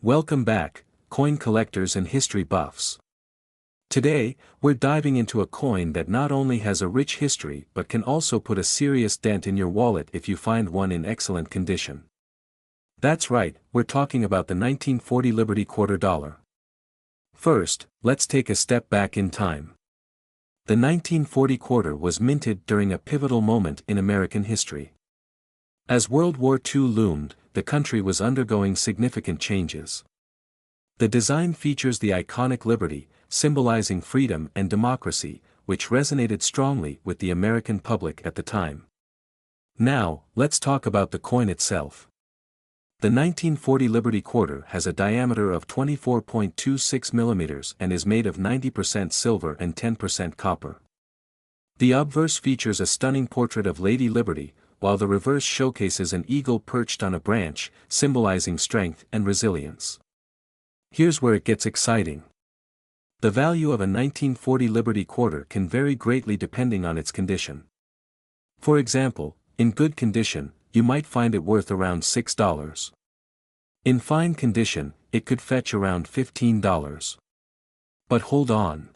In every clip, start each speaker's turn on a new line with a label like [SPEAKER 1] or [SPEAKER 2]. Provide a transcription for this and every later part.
[SPEAKER 1] Welcome back, coin collectors and history buffs. Today, we're diving into a coin that not only has a rich history but can also put a serious dent in your wallet if you find one in excellent condition. That's right, we're talking about the 1940 Liberty Quarter Dollar. First, let's take a step back in time. The 1940 quarter was minted during a pivotal moment in American history. As World War II loomed, the country was undergoing significant changes. The design features the iconic Liberty, symbolizing freedom and democracy, which resonated strongly with the American public at the time. Now, let's talk about the coin itself. The 1940 Liberty Quarter has a diameter of 24.26 mm and is made of 90% silver and 10% copper. The obverse features a stunning portrait of Lady Liberty, while the reverse showcases an eagle perched on a branch, symbolizing strength and resilience. Here's where it gets exciting. The value of a 1940 Liberty Quarter can vary greatly depending on its condition. For example, in good condition, you might find it worth around $6. In fine condition, it could fetch around $15. But hold on.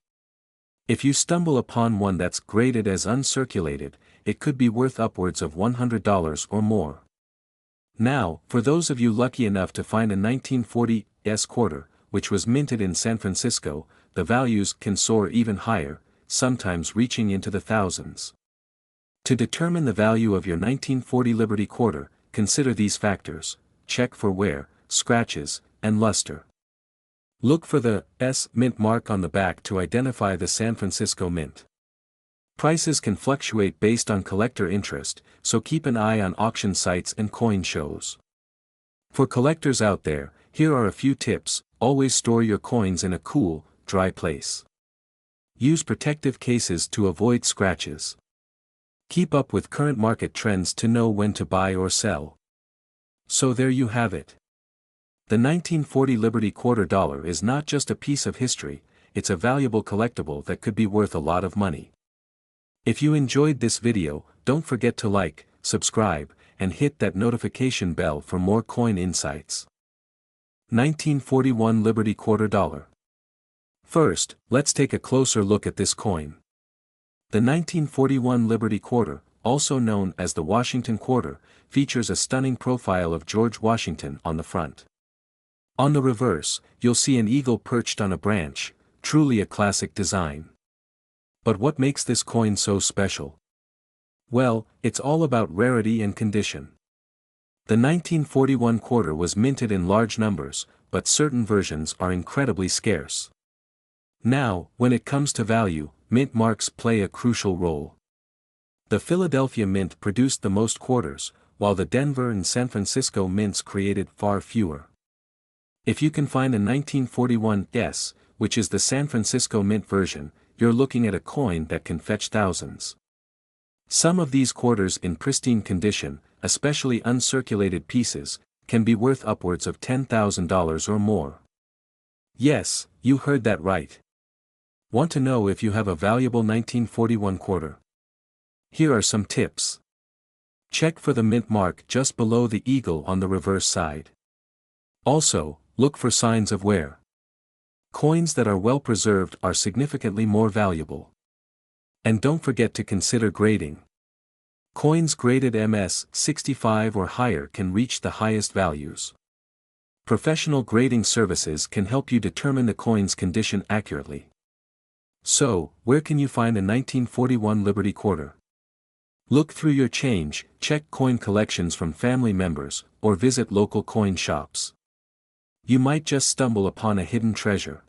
[SPEAKER 1] If you stumble upon one that's graded as uncirculated, it could be worth upwards of $100 or more. Now, for those of you lucky enough to find a 1940 quarter, which was minted in San Francisco, the values can soar even higher, sometimes reaching into the thousands. To determine the value of your 1940 Liberty Quarter, consider these factors: check for wear, scratches, and luster. Look for the S Mint mark on the back to identify the San Francisco Mint. Prices can fluctuate based on collector interest, so keep an eye on auction sites and coin shows. For collectors out there, here are a few tips: always store your coins in a cool, dry place. Use protective cases to avoid scratches. Keep up with current market trends to know when to buy or sell. So there you have it. The 1940 Liberty Quarter Dollar is not just a piece of history, it's a valuable collectible that could be worth a lot of money. If you enjoyed this video, don't forget to like, subscribe, and hit that notification bell for more coin insights. 1941 Liberty Quarter Dollar. First, let's take a closer look at this coin. The 1941 Liberty Quarter, also known as the Washington Quarter, features a stunning profile of George Washington on the front. On the reverse, you'll see an eagle perched on a branch, truly a classic design. But what makes this coin so special? Well, it's all about rarity and condition. The 1941 quarter was minted in large numbers, but certain versions are incredibly scarce. Now, when it comes to value, mint marks play a crucial role. The Philadelphia Mint produced the most quarters, while the Denver and San Francisco mints created far fewer. If you can find a 1941 S, which is the San Francisco Mint version, you're looking at a coin that can fetch thousands. Some of these quarters in pristine condition, especially uncirculated pieces, can be worth upwards of $10,000 or more. Yes, you heard that right. Want to know if you have a valuable 1941 quarter? Here are some tips. Check for the mint mark just below the eagle on the reverse side. Also, look for signs of wear. Coins that are well preserved are significantly more valuable. And don't forget to consider grading. Coins graded MS 65 or higher can reach the highest values. Professional grading services can help you determine the coin's condition accurately. So, where can you find a 1941 Liberty Quarter? Look through your change, check coin collections from family members, or visit local coin shops. You might just stumble upon a hidden treasure.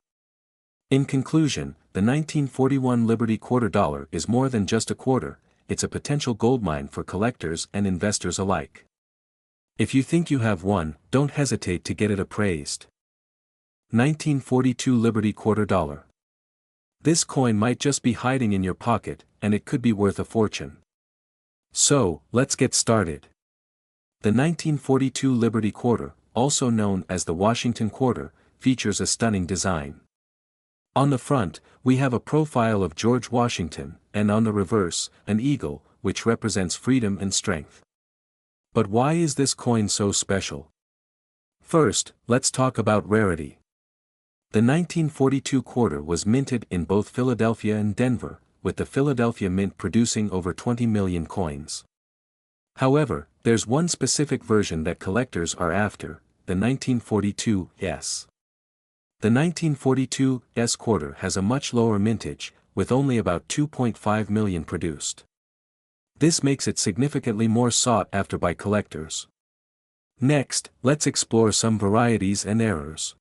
[SPEAKER 1] In conclusion, the 1941 Liberty Quarter Dollar is more than just a quarter, it's a potential goldmine for collectors and investors alike. If you think you have one, don't hesitate to get it appraised. 1942 Liberty Quarter Dollar. This coin might just be hiding in your pocket, and it could be worth a fortune. So, let's get started. The 1942 Liberty Quarter, also known as the Washington Quarter, features a stunning design. On the front, we have a profile of George Washington, and on the reverse, an eagle, which represents freedom and strength. But why is this coin so special? First, let's talk about rarity. The 1942 quarter was minted in both Philadelphia and Denver, with the Philadelphia Mint producing over 20 million coins. However, there's one specific version that collectors are after, the 1942 S. The 1942 S quarter has a much lower mintage, with only about 2.5 million produced. This makes it significantly more sought after by collectors. Next, let's explore some varieties and errors.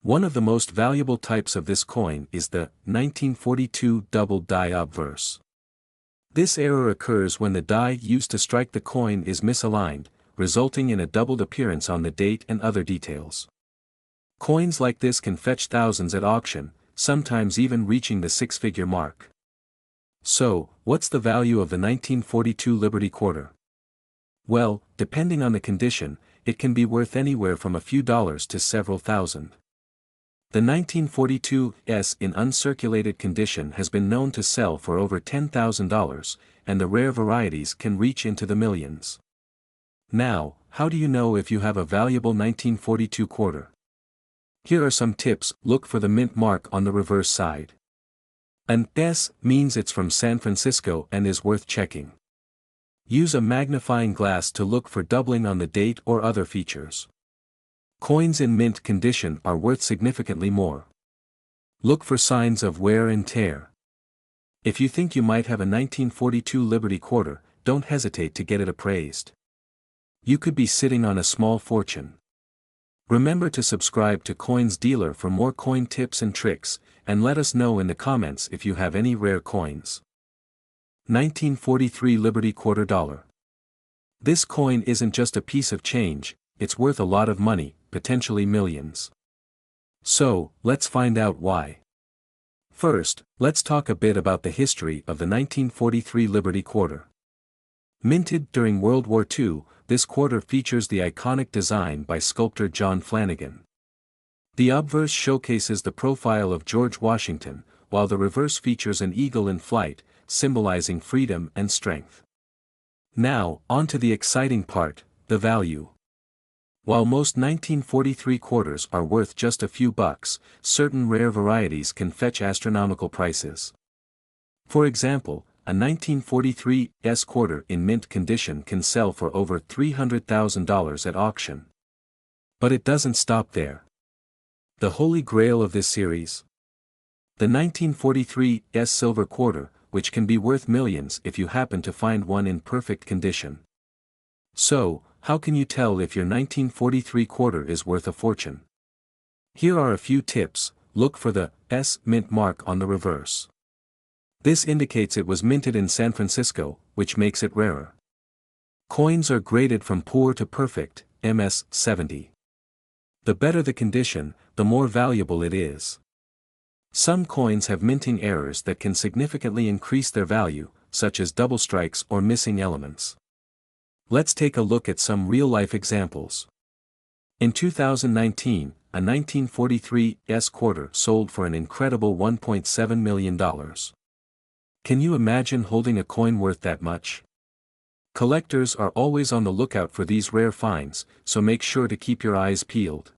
[SPEAKER 1] One of the most valuable types of this coin is the 1942 double die obverse. This error occurs when the die used to strike the coin is misaligned, resulting in a doubled appearance on the date and other details. Coins like this can fetch thousands at auction, sometimes even reaching the six-figure mark. So, what's the value of the 1942 Liberty Quarter? Well, depending on the condition, it can be worth anywhere from a few dollars to several thousand. The 1942 S in uncirculated condition has been known to sell for over $10,000, and the rare varieties can reach into the millions. Now, how do you know if you have a valuable 1942 quarter? Here are some tips. Look for the mint mark on the reverse side. An S means it's from San Francisco and is worth checking. Use a magnifying glass to look for doubling on the date or other features. Coins in mint condition are worth significantly more. Look for signs of wear and tear. If you think you might have a 1942 Liberty Quarter, don't hesitate to get it appraised. You could be sitting on a small fortune. Remember to subscribe to Coins Dealer for more coin tips and tricks, and let us know in the comments if you have any rare coins. 1943 Liberty Quarter Dollar. This coin isn't just a piece of change, it's worth a lot of money, potentially millions. So, let's find out why. First, let's talk a bit about the history of the 1943 Liberty Quarter. Minted during World War II, this quarter features the iconic design by sculptor John Flanagan. The obverse showcases the profile of George Washington, while the reverse features an eagle in flight, symbolizing freedom and strength. Now, on to the exciting part, the value. While most 1943 quarters are worth just a few bucks, certain rare varieties can fetch astronomical prices. For example, a 1943 S quarter in mint condition can sell for over $300,000 at auction. But it doesn't stop there. The holy grail of this series? The 1943 S silver quarter, which can be worth millions if you happen to find one in perfect condition. So, how can you tell if your 1943 quarter is worth a fortune? Here are a few tips. Look for the S mint mark on the reverse. This indicates it was minted in San Francisco, which makes it rarer. Coins are graded from poor to perfect, MS 70. The better the condition, the more valuable it is. Some coins have minting errors that can significantly increase their value, such as double strikes or missing elements. Let's take a look at some real-life examples. In 2019, a 1943 S quarter sold for an incredible $1.7 million. Can you imagine holding a coin worth that much? Collectors are always on the lookout for these rare finds, so make sure to keep your eyes peeled.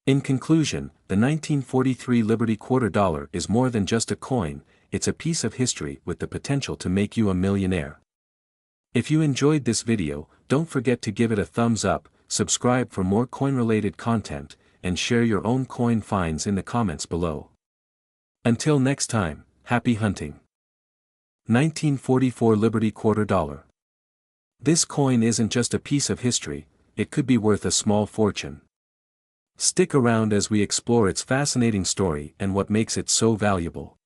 [SPEAKER 1] In conclusion, the 1943 Liberty Quarter Dollar is more than just a coin, it's a piece of history with the potential to make you a millionaire. If you enjoyed this video, don't forget to give it a thumbs up, subscribe for more coin-related content, and share your own coin finds in the comments below. Until next time, happy hunting! 1944 Liberty Quarter Dollar. This coin isn't just a piece of history, it could be worth a small fortune. Stick around as we explore its fascinating story and what makes it so valuable.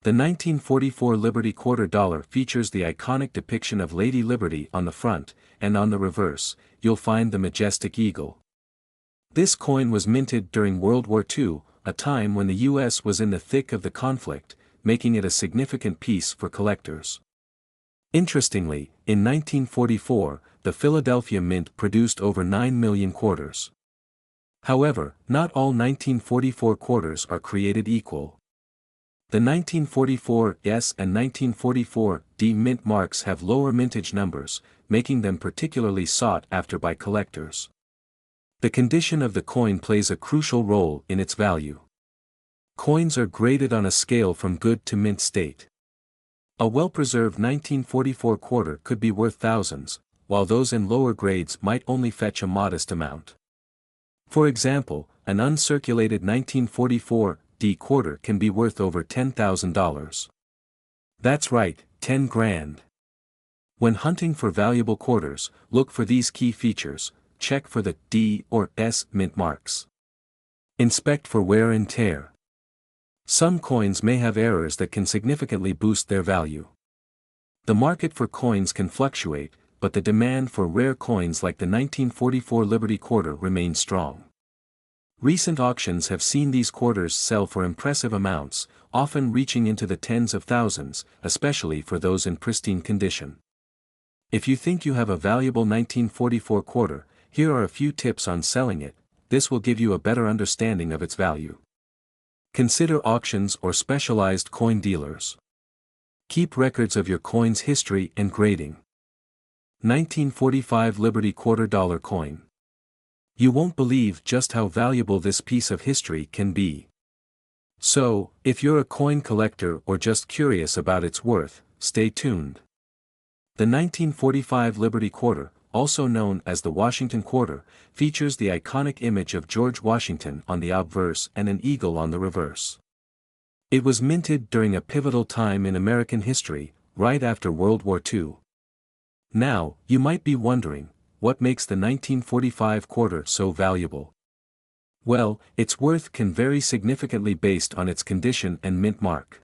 [SPEAKER 1] The 1944 Liberty Quarter Dollar features the iconic depiction of Lady Liberty on the front, and on the reverse, you'll find the majestic eagle. This coin was minted during World War II, a time when the US was in the thick of the conflict, making it a significant piece for collectors. Interestingly, in 1944, the Philadelphia Mint produced over 9 million quarters. However, not all 1944 quarters are created equal. The 1944 S and 1944 D mint marks have lower mintage numbers, making them particularly sought after by collectors. The condition of the coin plays a crucial role in its value. Coins are graded on a scale from good to mint state. A well-preserved 1944 quarter could be worth thousands, while those in lower grades might only fetch a modest amount. For example, an uncirculated 1944 D quarter can be worth over $10,000. That's right, 10 grand. When hunting for valuable quarters, look for these key features. Check for the D or S mint marks. Inspect for wear and tear. Some coins may have errors that can significantly boost their value. The market for coins can fluctuate, but the demand for rare coins like the 1944 Liberty Quarter remains strong. Recent auctions have seen these quarters sell for impressive amounts, often reaching into the tens of thousands, especially for those in pristine condition. If you think you have a valuable 1944 quarter, here are a few tips on selling it. This will give you a better understanding of its value. Consider auctions or specialized coin dealers. Keep records of your coin's history and grading. 1945 Liberty Quarter Dollar Coin. You won't believe just how valuable this piece of history can be. So, if you're a coin collector or just curious about its worth, stay tuned. The 1945 Liberty Quarter, also known as the Washington Quarter, features the iconic image of George Washington on the obverse and an eagle on the reverse. It was minted during a pivotal time in American history, right after World War II. Now, you might be wondering, what makes the 1945 quarter so valuable? Well, its worth can vary significantly based on its condition and mint mark.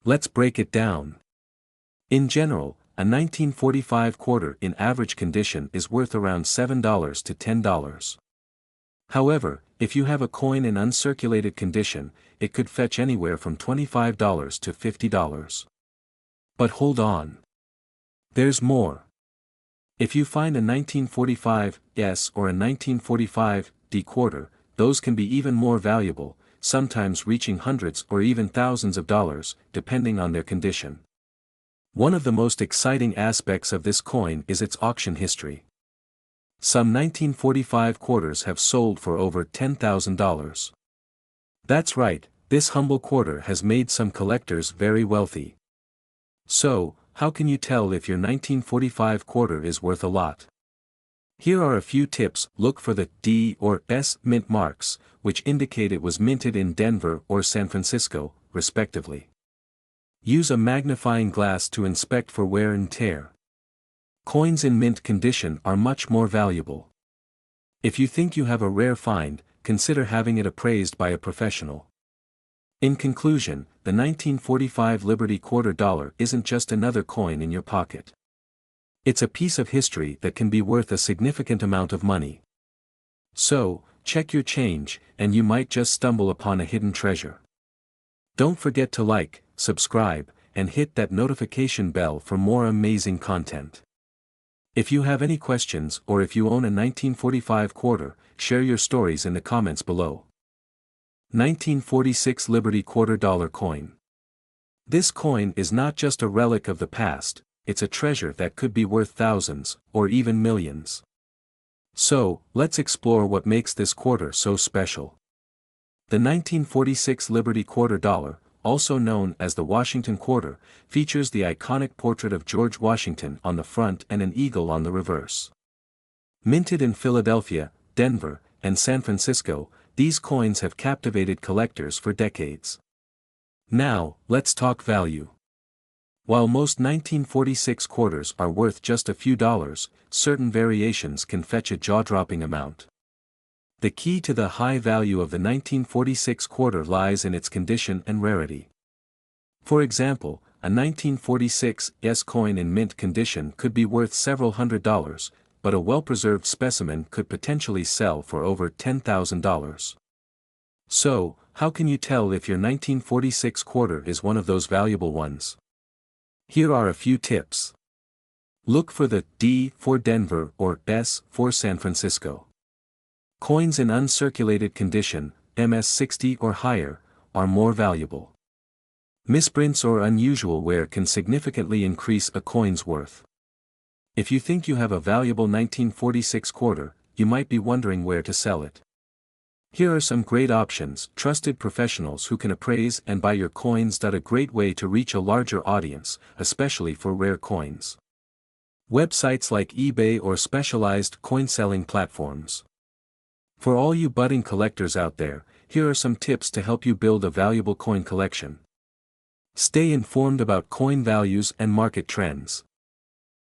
[SPEAKER 1] Let's break it down. In general, a 1945 quarter in average condition is worth around $7 to $10. However, if you have a coin in uncirculated condition, it could fetch anywhere from $25 to $50. But hold on. There's more. If you find a 1945 S or a 1945 D quarter, those can be even more valuable, sometimes reaching hundreds or even thousands of dollars, depending on their condition. One of the most exciting aspects of this coin is its auction history. Some 1945 quarters have sold for over $10,000. That's right, this humble quarter has made some collectors very wealthy. So, how can you tell if your 1945 quarter is worth a lot? Here are a few tips. Look for the D or S mint marks, which indicate it was minted in Denver or San Francisco, respectively. Use a magnifying glass to inspect for wear and tear. Coins in mint condition are much more valuable. If you think you have a rare find, consider having it appraised by a professional. In conclusion, the 1945 Liberty Quarter Dollar isn't just another coin in your pocket. It's a piece of history that can be worth a significant amount of money. So, check your change, and you might just stumble upon a hidden treasure. Don't forget to like, subscribe, and hit that notification bell for more amazing content. If you have any questions or if you own a 1945 quarter, share your stories in the comments below. 1946 Liberty Quarter Dollar Coin. This coin is not just a relic of the past, it's a treasure that could be worth thousands, or even millions. So, let's explore what makes this quarter so special. The 1946 Liberty Quarter Dollar, also known as the Washington Quarter, features the iconic portrait of George Washington on the front and an eagle on the reverse. Minted in Philadelphia, Denver, and San Francisco, these coins have captivated collectors for decades. Now, let's talk value. While most 1946 quarters are worth just a few dollars, certain variations can fetch a jaw-dropping amount. The key to the high value of the 1946 quarter lies in its condition and rarity. For example, a 1946 S coin in mint condition could be worth several $100s, but a well-preserved specimen could potentially sell for over $10,000. So, how can you tell if your 1946 quarter is one of those valuable ones? Here are a few tips. Look for the D for Denver or S for San Francisco. Coins in uncirculated condition, MS60 or higher, are more valuable. Misprints or unusual wear can significantly increase a coin's worth. If you think you have a valuable 1946 quarter, you might be wondering where to sell it. Here are some great options: trusted professionals who can appraise and buy your coins. A great way to reach a larger audience, especially for rare coins. Websites like eBay or specialized coin selling platforms. For all you budding collectors out there, here are some tips to help you build a valuable coin collection. Stay informed about coin values and market trends.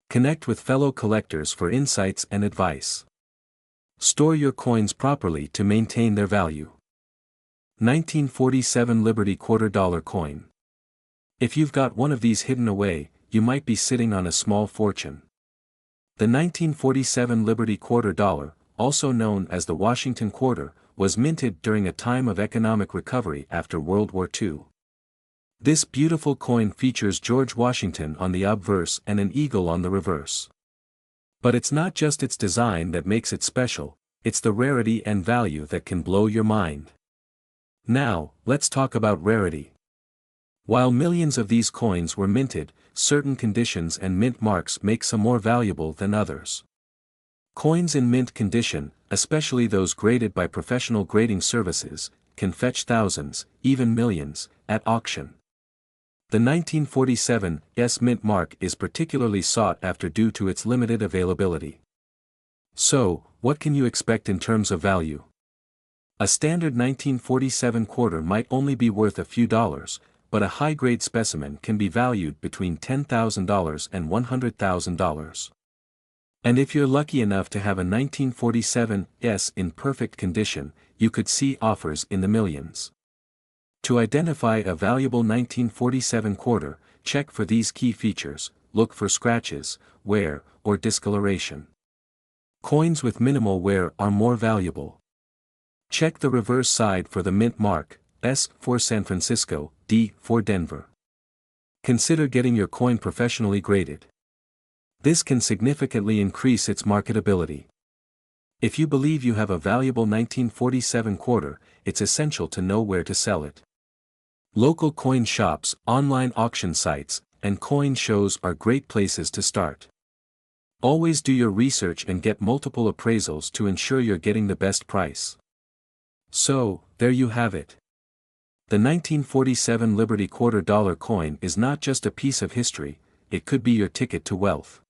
[SPEAKER 1] Connect with fellow collectors for insights and advice. Store your coins properly to maintain their value. 1947 Liberty $quarter coin. If you've got one of these hidden away, you might be sitting on a small fortune. The 1947 Liberty $quarter, also known as the Washington Quarter, was minted during a time of economic recovery after World War II. This beautiful coin features George Washington on the obverse and an eagle on the reverse. But it's not just its design that makes it special, it's the rarity and value that can blow your mind. Now, let's talk about rarity. While millions of these coins were minted, certain conditions and mint marks make some more valuable than others. Coins in mint condition, especially those graded by professional grading services, can fetch thousands, even millions, at auction. The 1947 mint mark is particularly sought after due to its limited availability. So, what can you expect in terms of value? A standard 1947 quarter might only be worth a few dollars, but a high-grade specimen can be valued between $10,000 and $100,000. And if you're lucky enough to have a 1947 in perfect condition, you could see offers in the millions. To identify a valuable 1947 quarter, check for these key features: look for scratches, wear, or discoloration. Coins with minimal wear are more valuable. Check the reverse side for the mint mark, S for San Francisco, D for Denver. Consider getting your coin professionally graded. This can significantly increase its marketability. If you believe you have a valuable 1947 quarter, it's essential to know where to sell it. Local coin shops, online auction sites, and coin shows are great places to start. Always do your research and get multiple appraisals to ensure you're getting the best price. So, there you have it. The 1947 Liberty $quarter coin is not just a piece of history, it could be your ticket to wealth.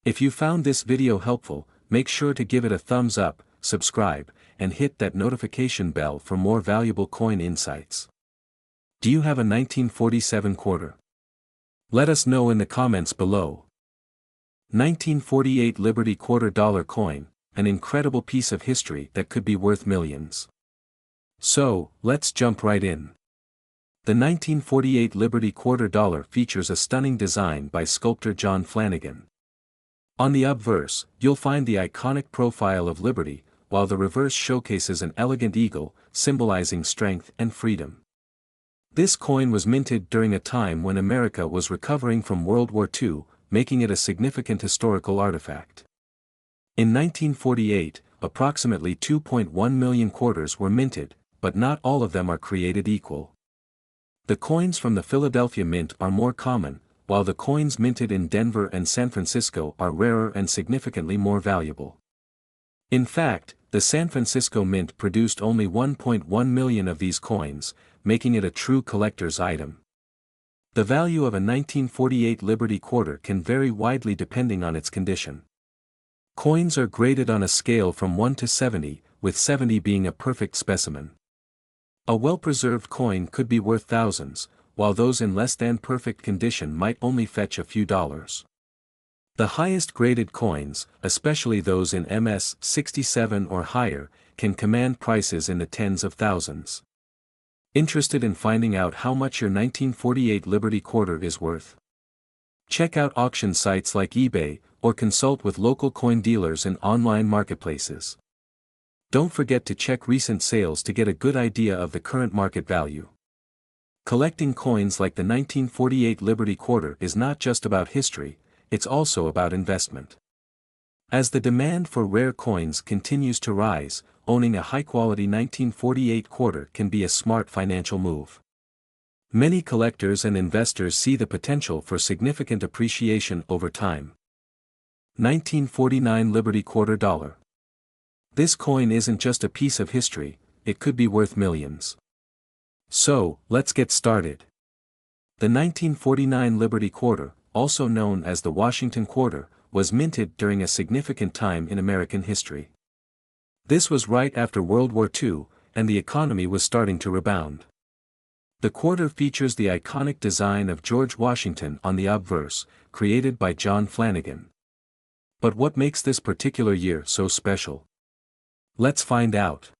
[SPEAKER 1] If you found this video helpful, make sure to give it a thumbs up, subscribe, and hit that notification bell for more valuable coin insights. Do you have a 1947 quarter? Let us know in the comments below. 1948 Liberty $quarter coin, an incredible piece of history that could be worth millions. So, let's jump right in. The 1948 Liberty $quarter features a stunning design by sculptor John Flanagan. On the obverse, you'll find the iconic profile of Liberty, while the reverse showcases an elegant eagle, symbolizing strength and freedom. This coin was minted during a time when America was recovering from World War II, making it a significant historical artifact. In 1948, approximately 2.1 million quarters were minted, but not all of them are created equal. The coins from the Philadelphia Mint are more common, while the coins minted in Denver and San Francisco are rarer and significantly more valuable. In fact, the San Francisco Mint produced only 1.1 million of these coins, making it a true collector's item. The value of a 1948 Liberty quarter can vary widely depending on its condition. Coins are graded on a scale from 1 to 70, with 70 being a perfect specimen. A well-preserved coin could be worth thousands, while those in less than perfect condition might only fetch a few dollars. The highest graded coins, especially those in MS 67 or higher, can command prices in the tens of thousands. Interested in finding out how much your 1948 Liberty quarter is worth? Check out auction sites like eBay, or consult with local coin dealers in online marketplaces. Don't forget to check recent sales to get a good idea of the current market value. Collecting coins like the 1948 Liberty quarter is not just about history, it's also about investment. As the demand for rare coins continues to rise, owning a high-quality 1948 quarter can be a smart financial move. Many collectors and investors see the potential for significant appreciation over time. 1949 Liberty $quarter. This coin isn't just a piece of history, it could be worth millions. So, let's get started. The 1949 Liberty Quarter, also known as the Washington Quarter, was minted during a significant time in American history. This was right after World War II, and the economy was starting to rebound. The quarter features the iconic design of George Washington on the obverse, created by John Flanagan. But what makes this particular year so special? Let's find out.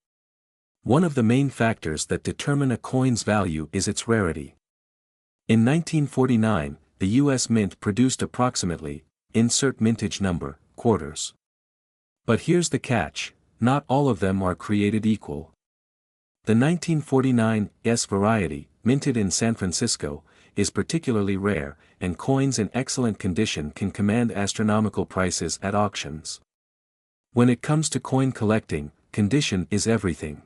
[SPEAKER 1] One of the main factors that determine a coin's value is its rarity. In 1949, the U.S. Mint produced approximately, insert mintage number, quarters. But here's the catch, not all of them are created equal. The 1949 S variety, minted in San Francisco, is particularly rare, and coins in excellent condition can command astronomical prices at auctions. When it comes to coin collecting, condition is everything.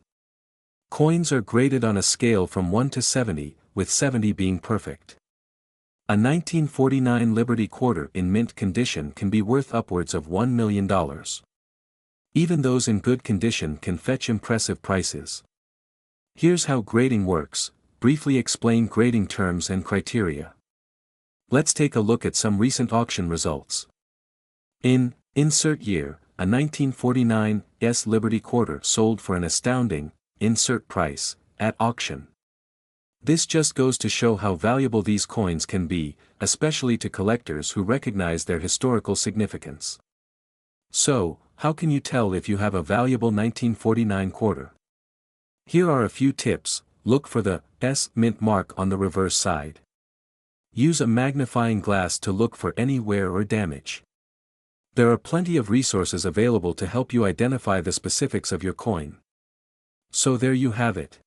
[SPEAKER 1] Coins are graded on a scale from 1 to 70, with 70 being perfect. A 1949 Liberty Quarter in mint condition can be worth upwards of $1 million. Even those in good condition can fetch impressive prices. Here's how grading works. Briefly explain grading terms and criteria. Let's take a look at some recent auction results. In insert year, a 1949 S Liberty Quarter sold for an astounding insert price at auction. This just goes to show how valuable these coins can be, especially to collectors who recognize their historical significance. So, how can you tell if you have a valuable 1949 quarter? Here are a few tips. Look for the S mint mark on the reverse side. Use a magnifying glass to look for any wear or damage. There are plenty of resources available to help you identify the specifics of your coin. So there you have it.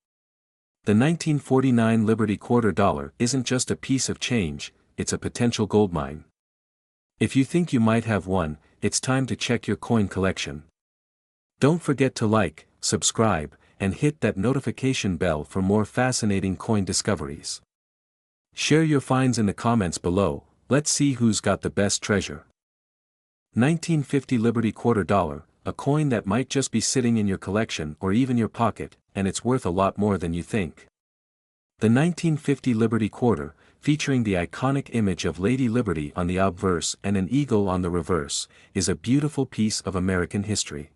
[SPEAKER 1] The 1949 Liberty Quarter dollar isn't just a piece of change, it's a potential goldmine. If you think you might have one, it's time to check your coin collection. Don't forget to like, subscribe, and hit that notification bell for more fascinating coin discoveries. Share your finds in the comments below. Let's see who's got the best treasure. 1950 Liberty Quarter dollar, a coin that might just be sitting in your collection or even your pocket, and it's worth a lot more than you think. The 1950 Liberty Quarter, featuring the iconic image of Lady Liberty on the obverse and an eagle on the reverse, is a beautiful piece of American history.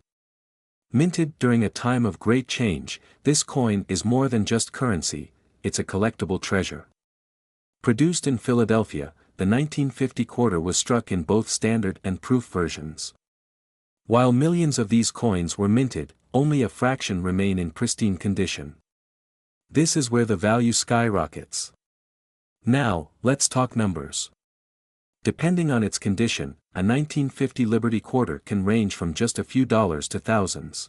[SPEAKER 1] Minted during a time of great change, this coin is more than just currency, it's a collectible treasure. Produced in Philadelphia, the 1950 quarter was struck in both standard and proof versions. While millions of these coins were minted, only a fraction remain in pristine condition. This is where the value skyrockets. Now, let's talk numbers. Depending on its condition, a 1950 Liberty Quarter can range from just a few dollars to thousands.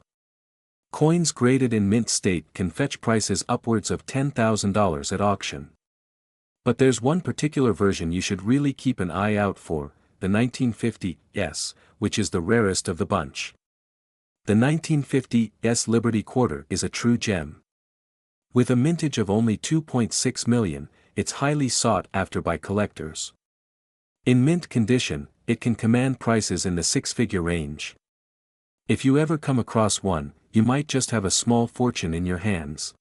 [SPEAKER 1] Coins graded in mint state can fetch prices upwards of $10,000 at auction. But there's one particular version you should really keep an eye out for, the 1950 S, which is the rarest of the bunch. The 1950 S Liberty Quarter is a true gem. With a mintage of only 2.6 million, it's highly sought after by collectors. In mint condition, it can command prices in the six-figure range. If you ever come across one, you might just have a small fortune in your hands.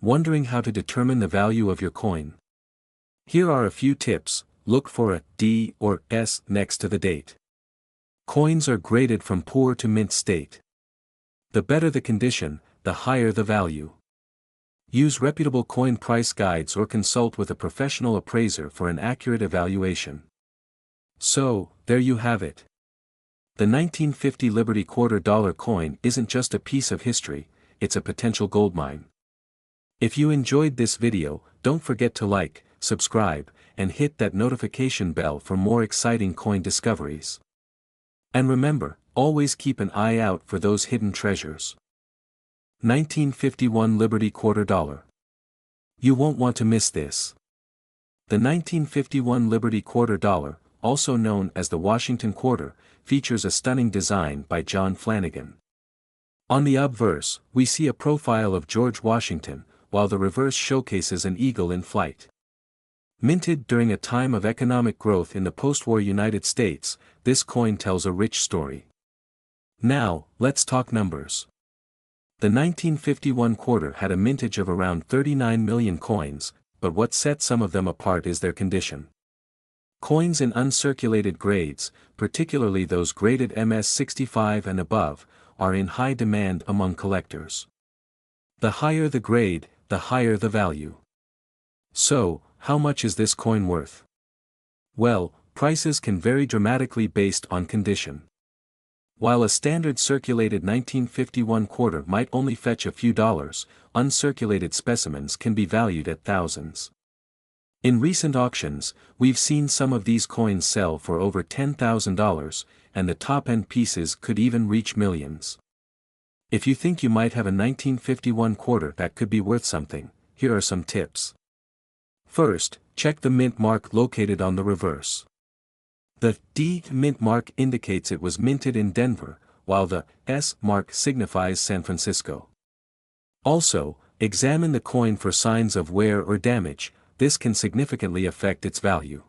[SPEAKER 1] Wondering how to determine the value of your coin? Here are a few tips. Look for a D or S next to the date. Coins are graded from poor to mint state. The better the condition, the higher the value. Use reputable coin price guides or consult with a professional appraiser for an accurate evaluation. So, there you have it. The 1950 Liberty Quarter dollar coin isn't just a piece of history, it's a potential goldmine. If you enjoyed this video, don't forget to like, subscribe, and hit that notification bell for more exciting coin discoveries. And remember, always keep an eye out for those hidden treasures. 1951 Liberty Quarter dollar. You won't want to miss this. The 1951 Liberty Quarter dollar, also known as the Washington Quarter, features a stunning design by John Flanagan. On the obverse, we see a profile of George Washington, while the reverse showcases an eagle in flight. Minted during a time of economic growth in the post-war United States, this coin tells a rich story. Now, let's talk numbers. The 1951 quarter had a mintage of around 39 million coins, but what set some of them apart is their condition. Coins in uncirculated grades, particularly those graded MS-65 and above, are in high demand among collectors. The higher the grade, the higher the value. So, how much is this coin worth? Well, prices can vary dramatically based on condition. While a standard circulated 1951 quarter might only fetch a few dollars, uncirculated specimens can be valued at thousands. In recent auctions, we've seen some of these coins sell for over $10,000, and the top-end pieces could even reach millions. If you think you might have a 1951 quarter that could be worth something, here are some tips. First, check the mint mark located on the reverse. The D mint mark indicates it was minted in Denver, while the S mark signifies San Francisco. Also, examine the coin for signs of wear or damage. This can significantly affect its value.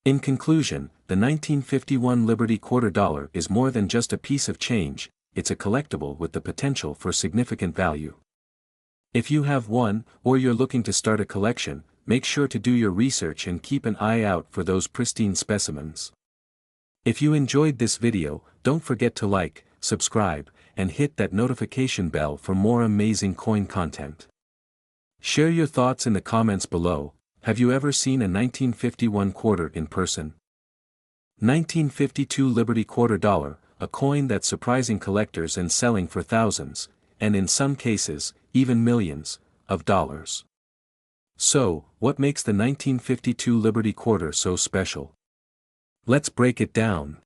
[SPEAKER 1] In conclusion, the 1951 Liberty quarter dollar is more than just a piece of change, it's a collectible with the potential for significant value. If you have one, or you're looking to start a collection, make sure to do your research and keep an eye out for those pristine specimens. If you enjoyed this video, don't forget to like, subscribe, and hit that notification bell for more amazing coin content. Share your thoughts in the comments below. Have you ever seen a 1951 quarter in person? 1952 Liberty quarter dollar, a coin that's surprising collectors and selling for thousands, and in some cases, even millions, of dollars. So, what makes the 1952 Liberty quarter so special? Let's break it down.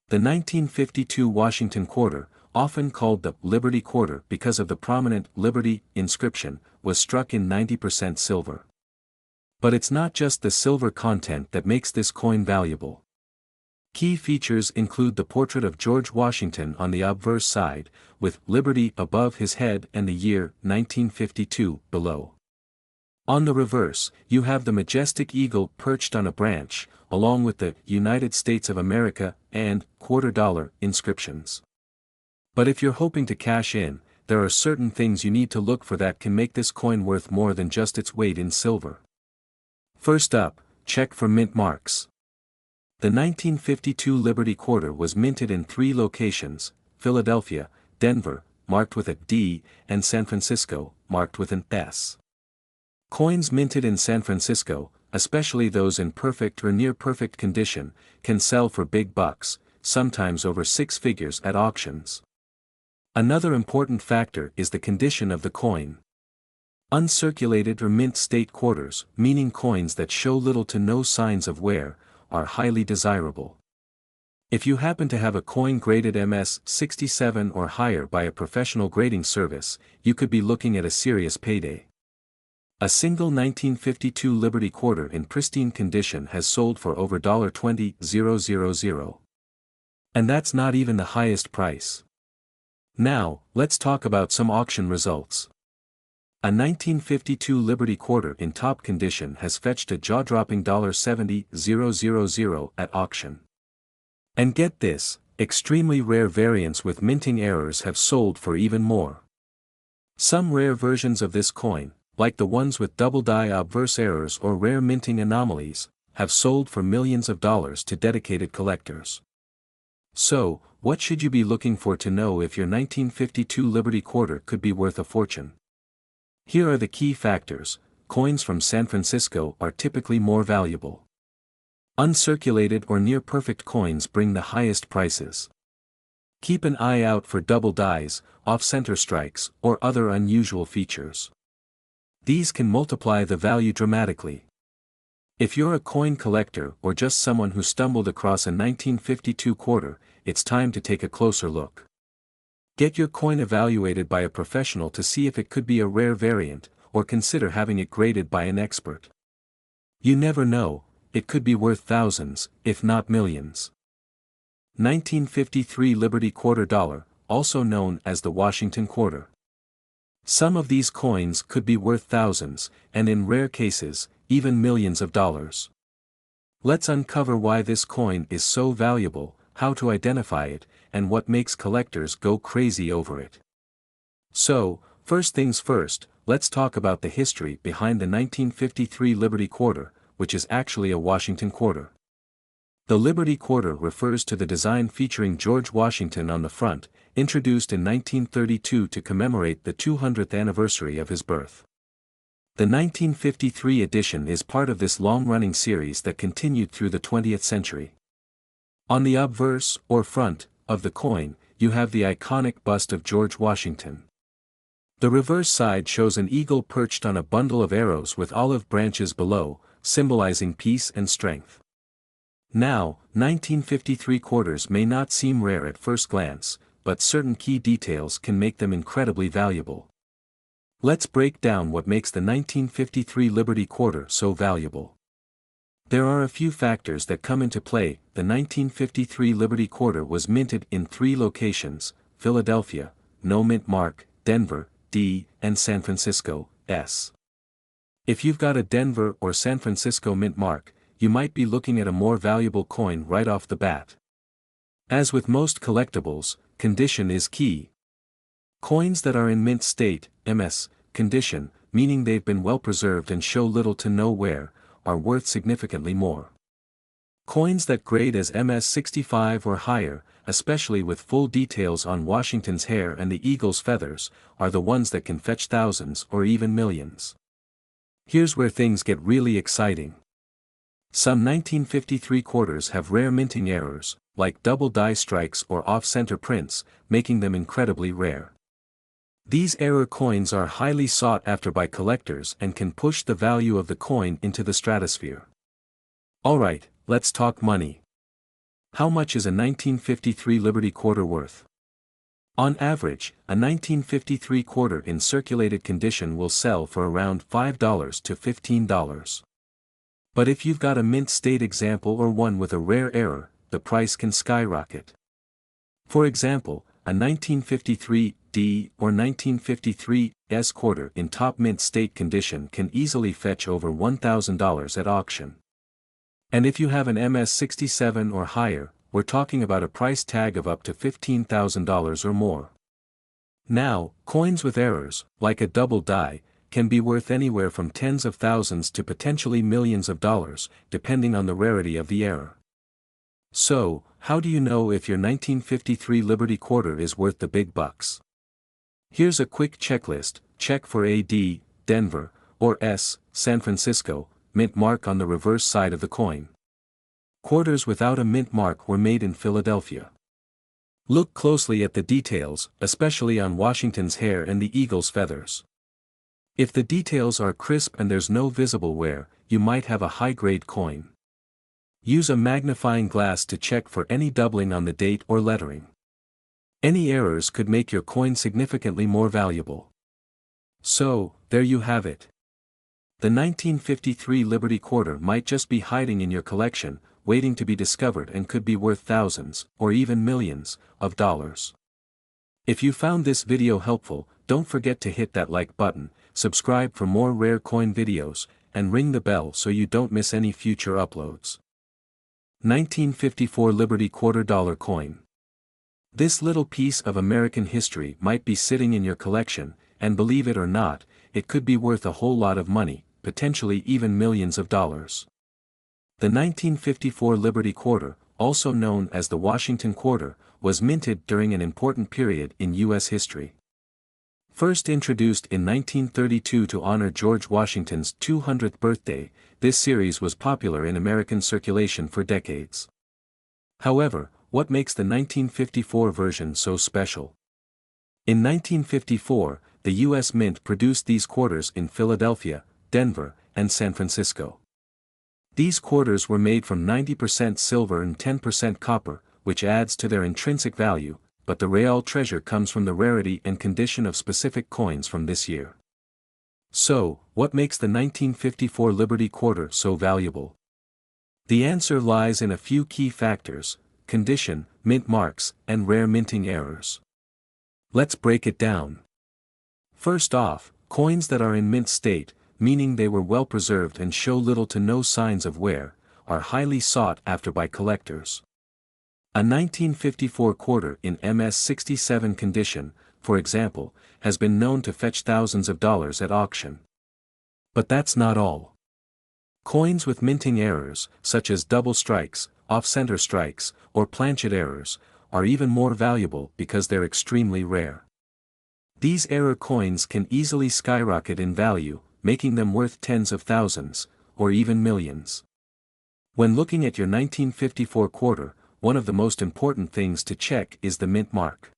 [SPEAKER 1] The 1952 Washington quarter, often called the Liberty quarter because of the prominent Liberty inscription, was struck in 90% silver. But it's not just the silver content that makes this coin valuable. Key features include the portrait of George Washington on the obverse side, with Liberty above his head and the year 1952 below. On the reverse, you have the majestic eagle perched on a branch, along with the United States of America and quarter dollar inscriptions. But if you're hoping to cash in, there are certain things you need to look for that can make this coin worth more than just its weight in silver. First up, check for mint marks. The 1952 Liberty quarter was minted in 3 locations: Philadelphia, Denver, marked with a D, and San Francisco, marked with an S. Coins minted in San Francisco, especially those in perfect or near-perfect condition, can sell for big bucks, sometimes over 6 figures at auctions. Another important factor is the condition of the coin. Uncirculated or mint state quarters, meaning coins that show little to no signs of wear, are highly desirable. If you happen to have a coin graded MS-67 or higher by a professional grading service, you could be looking at a serious payday. A single 1952 Liberty quarter in pristine condition has sold for over $20,000. And that's not even the highest price. Now, let's talk about some auction results. A 1952 Liberty quarter in top condition has fetched a jaw-dropping $70,000 at auction. And get this, extremely rare variants with minting errors have sold for even more. Some rare versions of this coin, like the ones with double die obverse errors or rare minting anomalies, have sold for millions of dollars to dedicated collectors. So, what should you be looking for to know if your 1952 Liberty quarter could be worth a fortune? Here are the key factors. Coins from San Francisco are typically more valuable. Uncirculated or near-perfect coins bring the highest prices. Keep an eye out for double dies, off-center strikes, or other unusual features. These can multiply the value dramatically. If you're a coin collector or just someone who stumbled across a 1952 quarter, it's time to take a closer look. Get your coin evaluated by a professional to see if it could be a rare variant, or consider having it graded by an expert. You never know, it could be worth thousands, if not millions. 1953 Liberty quarter dollar, also known as the Washington quarter. Some of these coins could be worth thousands, and in rare cases, even millions of dollars. Let's uncover why this coin is so valuable, how to identify it, and what makes collectors go crazy over it. So, first things first, let's talk about the history behind the 1953 Liberty Quarter, which is actually a Washington quarter. The Liberty Quarter refers to the design featuring George Washington on the front, introduced in 1932 to commemorate the 200th anniversary of his birth. The 1953 edition is part of this long-running series that continued through the 20th century. On the obverse, or front, of the coin, you have the iconic bust of George Washington. The reverse side shows an eagle perched on a bundle of arrows with olive branches below, symbolizing peace and strength. Now, 1953 quarters may not seem rare at first glance, but certain key details can make them incredibly valuable. Let's break down what makes the 1953 Liberty Quarter so valuable. There are a few factors that come into play. The 1953 Liberty Quarter was minted in 3 locations: Philadelphia, no mint mark, Denver, D, and San Francisco, S. If you've got a Denver or San Francisco mint mark, you might be looking at a more valuable coin right off the bat. As with most collectibles, condition is key. Coins that are in mint state, MS, condition, meaning they've been well preserved and show little to no wear, are worth significantly more. Coins that grade as MS 65 or higher, especially with full details on Washington's hair and the eagle's feathers, are the ones that can fetch thousands or even millions. Here's where things get really exciting. Some 1953 quarters have rare minting errors, like double die strikes or off-center prints, making them incredibly rare. These error coins are highly sought after by collectors and can push the value of the coin into the stratosphere. Alright, let's talk money. How much is a 1953 Liberty Quarter worth? On average, a 1953 quarter in circulated condition will sell for around $5 to $15. But if you've got a mint state example or one with a rare error, the price can skyrocket. For example, a 1953 D or 1953 S quarter in top mint state condition can easily fetch over $1,000 at auction. And if you have an MS 67 or higher, we're talking about a price tag of up to $15,000 or more. Now, coins with errors, like a double die, can be worth anywhere from tens of thousands to potentially millions of dollars, depending on the rarity of the error. So, how do you know if your 1953 Liberty Quarter is worth the big bucks? Here's a quick checklist: check for a D, Denver, or S, San Francisco, mint mark on the reverse side of the coin. Quarters without a mint mark were made in Philadelphia. Look closely at the details, especially on Washington's hair and the eagle's feathers. If the details are crisp and there's no visible wear, you might have a high-grade coin. Use a magnifying glass to check for any doubling on the date or lettering. Any errors could make your coin significantly more valuable. So, there you have it. The 1953 Liberty Quarter might just be hiding in your collection, waiting to be discovered, and could be worth thousands, or even millions, of dollars. If you found this video helpful, don't forget to hit that like button, subscribe for more rare coin videos, and ring the bell so you don't miss any future uploads. 1954 Liberty Quarter Dollar Coin. This little piece of American history might be sitting in your collection, and believe it or not, it could be worth a whole lot of money, potentially even millions of dollars. The 1954 Liberty Quarter, also known as the Washington Quarter, was minted during an important period in U.S. history. First introduced in 1932 to honor George Washington's 200th birthday, this series was popular in American circulation for decades. However, what makes the 1954 version so special? In 1954, the U.S. Mint produced these quarters in Philadelphia, Denver, and San Francisco. These quarters were made from 90% silver and 10% copper, which adds to their intrinsic value, but the real treasure comes from the rarity and condition of specific coins from this year. So, what makes the 1954 Liberty Quarter so valuable? The answer lies in a few key factors: condition, mint marks, and rare minting errors. Let's break it down. First off, coins that are in mint state, meaning they were well preserved and show little to no signs of wear, are highly sought after by collectors. A 1954 quarter in MS-67 condition, for example, has been known to fetch thousands of dollars at auction. But that's not all. Coins with minting errors, such as double strikes, off-center strikes, or planchet errors, are even more valuable because they're extremely rare. These error coins can easily skyrocket in value, making them worth tens of thousands, or even millions. When looking at your 1954 quarter, one of the most important things to check is the mint mark.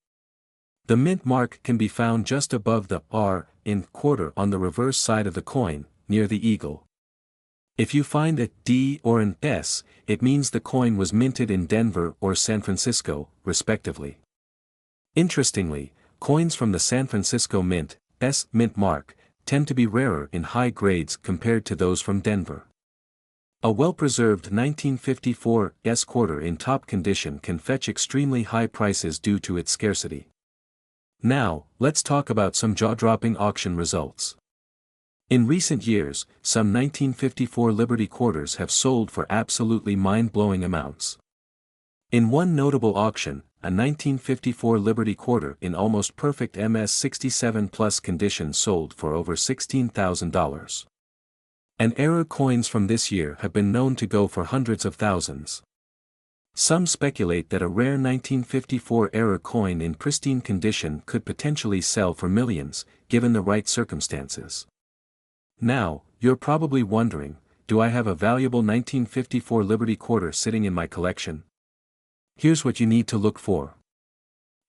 [SPEAKER 1] The mint mark can be found just above the R in quarter on the reverse side of the coin, near the eagle. If you find a D or an S, it means the coin was minted in Denver or San Francisco, respectively. Interestingly, coins from the San Francisco Mint, S mint mark, tend to be rarer in high grades compared to those from Denver. A well-preserved 1954 S quarter in top condition can fetch extremely high prices due to its scarcity. Now, let's talk about some jaw-dropping auction results. In recent years, some 1954 Liberty quarters have sold for absolutely mind-blowing amounts. In one notable auction, a 1954 Liberty quarter in almost perfect MS-67 Plus condition sold for over $16,000. And error coins from this year have been known to go for hundreds of thousands. Some speculate that a rare 1954 error coin in pristine condition could potentially sell for millions, given the right circumstances. Now, you're probably wondering, do I have a valuable 1954 Liberty quarter sitting in my collection? Here's what you need to look for.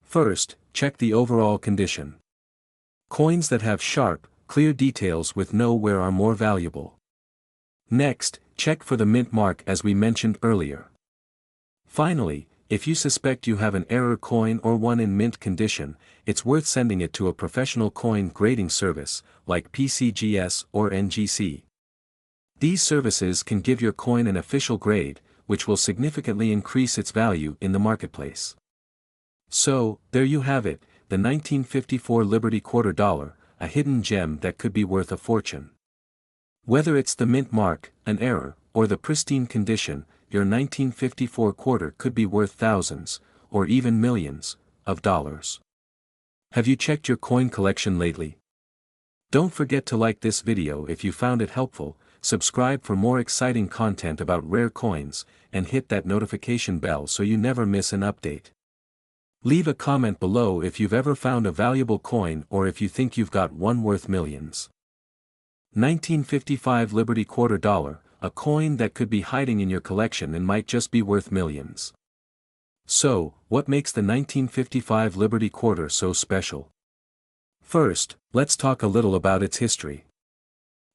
[SPEAKER 1] First, check the overall condition. Coins that have sharp, clear details with no wear are more valuable. Next, check for the mint mark as we mentioned earlier. Finally, if you suspect you have an error coin or one in mint condition, it's worth sending it to a professional coin grading service, like PCGS or NGC. These services can give your coin an official grade, which will significantly increase its value in the marketplace. So, there you have it, the 1954 Liberty quarter dollar, a hidden gem that could be worth a fortune. Whether it's the mint mark, an error, or the pristine condition, your 1954 quarter could be worth thousands, or even millions, of dollars. Have you checked your coin collection lately? Don't forget to like this video if you found it helpful, subscribe for more exciting content about rare coins, and hit that notification bell so you never miss an update. Leave a comment below if you've ever found a valuable coin or if you think you've got one worth millions. 1955 Liberty quarter dollar, a coin that could be hiding in your collection and might just be worth millions. So, what makes the 1955 Liberty quarter so special? First, let's talk a little about its history.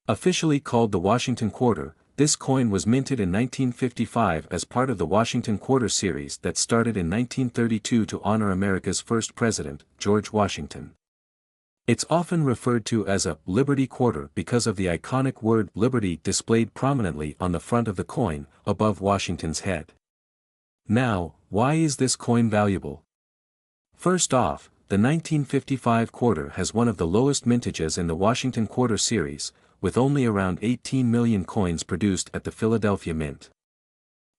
[SPEAKER 1] Officially called the Washington Quarter, this coin was minted in 1955 as part of the Washington Quarter series that started in 1932 to honor America's first president, George Washington. It's often referred to as a Liberty Quarter because of the iconic word Liberty displayed prominently on the front of the coin, above Washington's head. Now, why is this coin valuable? First off, the 1955 quarter has one of the lowest mintages in the Washington Quarter series, with only around 18 million coins produced at the Philadelphia Mint.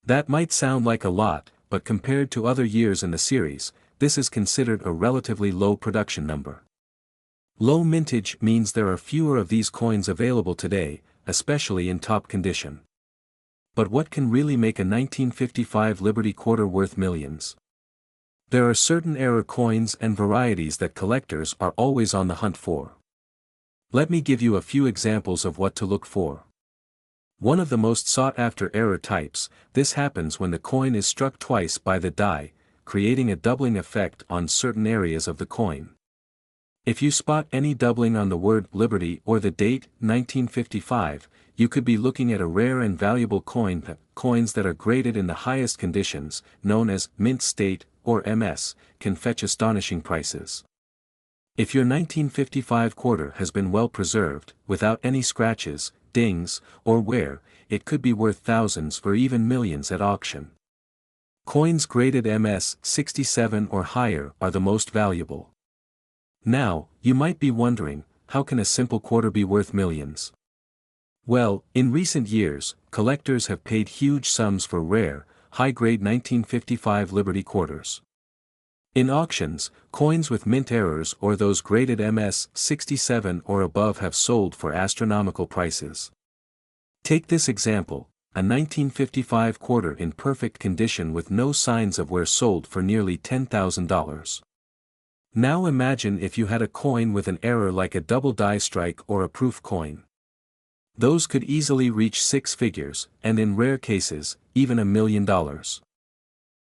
[SPEAKER 1] That might sound like a lot, but compared to other years in the series, this is considered a relatively low production number. Low mintage means there are fewer of these coins available today, especially in top condition. But what can really make a 1955 Liberty quarter worth millions? There are certain error coins and varieties that collectors are always on the hunt for. Let me give you a few examples of what to look for. One of the most sought-after error types, this happens when the coin is struck twice by the die, creating a doubling effect on certain areas of the coin. If you spot any doubling on the word Liberty or the date 1955, you could be looking at a rare and valuable coin. Coins that are graded in the highest conditions, known as mint state or MS, can fetch astonishing prices. If your 1955 quarter has been well preserved, without any scratches, dings, or wear, it could be worth thousands or even millions at auction. Coins graded MS 67 or higher are the most valuable. Now, you might be wondering, how can a simple quarter be worth millions? Well, in recent years, collectors have paid huge sums for rare, high-grade 1955 Liberty quarters. In auctions, coins with mint errors or those graded MS 67 or above have sold for astronomical prices. Take this example, a 1955 quarter in perfect condition with no signs of wear sold for nearly $10,000. Now imagine if you had a coin with an error like a double die strike or a proof coin. Those could easily reach six figures, and in rare cases, even $1 million.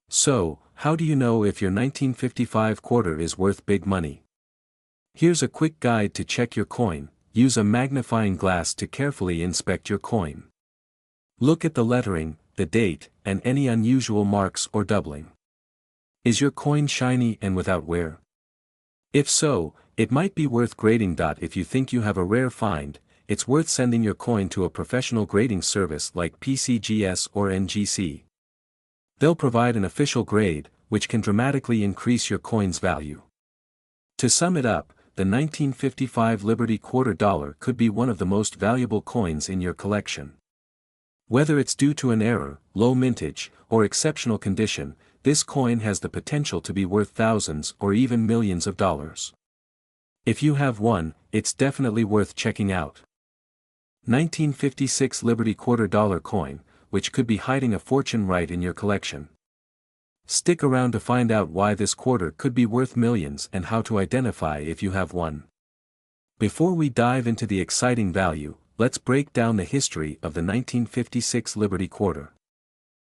[SPEAKER 1] So, how do you know if your 1955 quarter is worth big money? Here's a quick guide to check your coin. Use a magnifying glass to carefully inspect your coin. Look at the lettering, the date, and any unusual marks or doubling. Is your coin shiny and without wear? If so, it might be worth grading. If you think you have a rare find, it's worth sending your coin to a professional grading service like PCGS or NGC. They'll provide an official grade, which can dramatically increase your coin's value. To sum it up, the 1955 Liberty quarter dollar could be one of the most valuable coins in your collection. Whether it's due to an error, low mintage, or exceptional condition, this coin has the potential to be worth thousands or even millions of dollars. If you have one, it's definitely worth checking out. 1956 Liberty quarter dollar coin, which could be hiding a fortune right in your collection. Stick around to find out why this quarter could be worth millions and how to identify if you have one. Before we dive into the exciting value, let's break down the history of the 1956 Liberty quarter.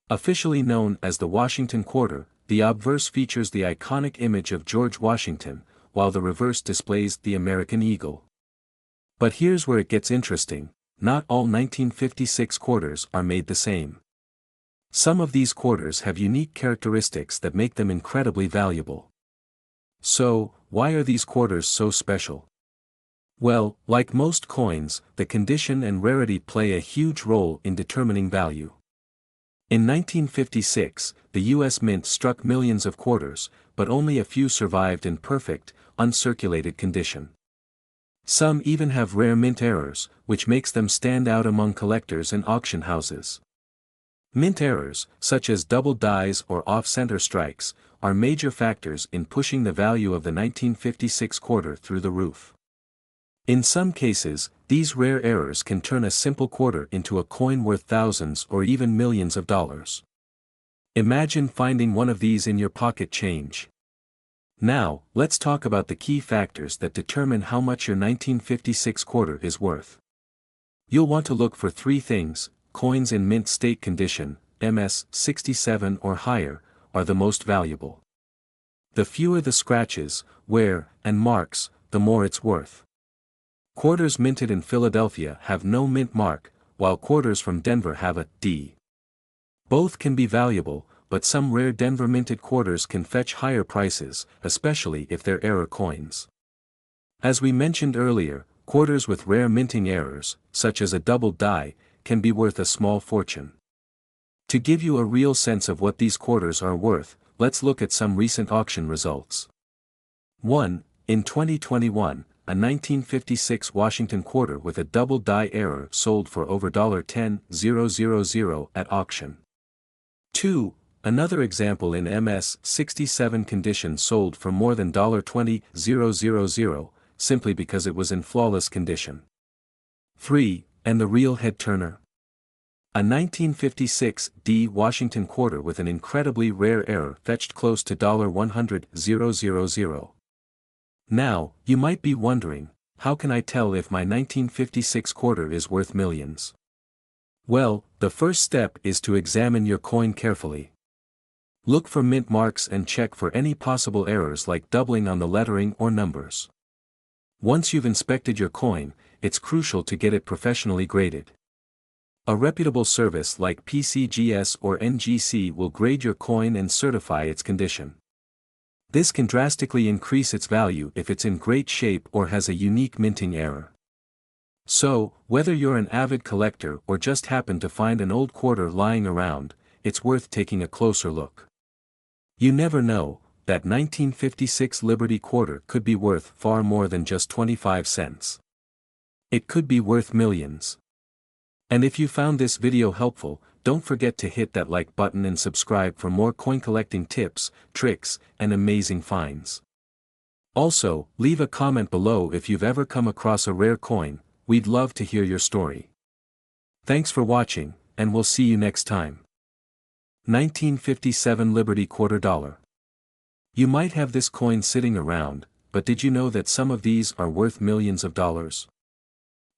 [SPEAKER 1] Officially known as the Washington quarter, the obverse features the iconic image of George Washington, while the reverse displays the American eagle. But here's where it gets interesting. Not all 1956 quarters are made the same. Some of these quarters have unique characteristics that make them incredibly valuable. So, why are these quarters so special? Well, like most coins, the condition and rarity play a huge role in determining value. In 1956, the U.S. Mint struck millions of quarters, but only a few survived in perfect, uncirculated condition. Some even have rare mint errors, which makes them stand out among collectors and auction houses. Mint errors, such as double dies or off-center strikes, are major factors in pushing the value of the 1956 quarter through the roof. In some cases, these rare errors can turn a simple quarter into a coin worth thousands or even millions of dollars. Imagine finding one of these in your pocket change. Now, let's talk about the key factors that determine how much your 1956 quarter is worth. You'll want to look for three things. Coins in mint state condition, MS 67 or higher, are the most valuable. The fewer the scratches, wear, and marks, the more it's worth. Quarters minted in Philadelphia have no mint mark, while quarters from Denver have a D. Both can be valuable, but some rare Denver minted quarters can fetch higher prices, especially if they're error coins. As we mentioned earlier, quarters with rare minting errors, such as a double die, can be worth a small fortune. To give you a real sense of what these quarters are worth, let's look at some recent auction results. 1. In 2021, a 1956 Washington quarter with a double die error sold for over $10,000 at auction. 2. Another example in MS 67 condition sold for more than $20,000, simply because it was in flawless condition. 3. And the real head turner. A 1956 D Washington quarter with an incredibly rare error fetched close to $100,000. Now, you might be wondering, how can I tell if my 1956 quarter is worth millions? Well, the first step is to examine your coin carefully. Look for mint marks and check for any possible errors like doubling on the lettering or numbers. Once you've inspected your coin, it's crucial to get it professionally graded. A reputable service like PCGS or NGC will grade your coin and certify its condition. This can drastically increase its value if it's in great shape or has a unique minting error. So, whether you're an avid collector or just happen to find an old quarter lying around, it's worth taking a closer look. You never know, that 1956 Liberty quarter could be worth far more than just 25 cents. It could be worth millions. And if you found this video helpful, don't forget to hit that like button and subscribe for more coin collecting tips, tricks, and amazing finds. Also, leave a comment below if you've ever come across a rare coin. We'd love to hear your story. Thanks for watching, and we'll see you next time. 1957 Liberty Quarter Dollar. You might have this coin sitting around, but did you know that some of these are worth millions of dollars?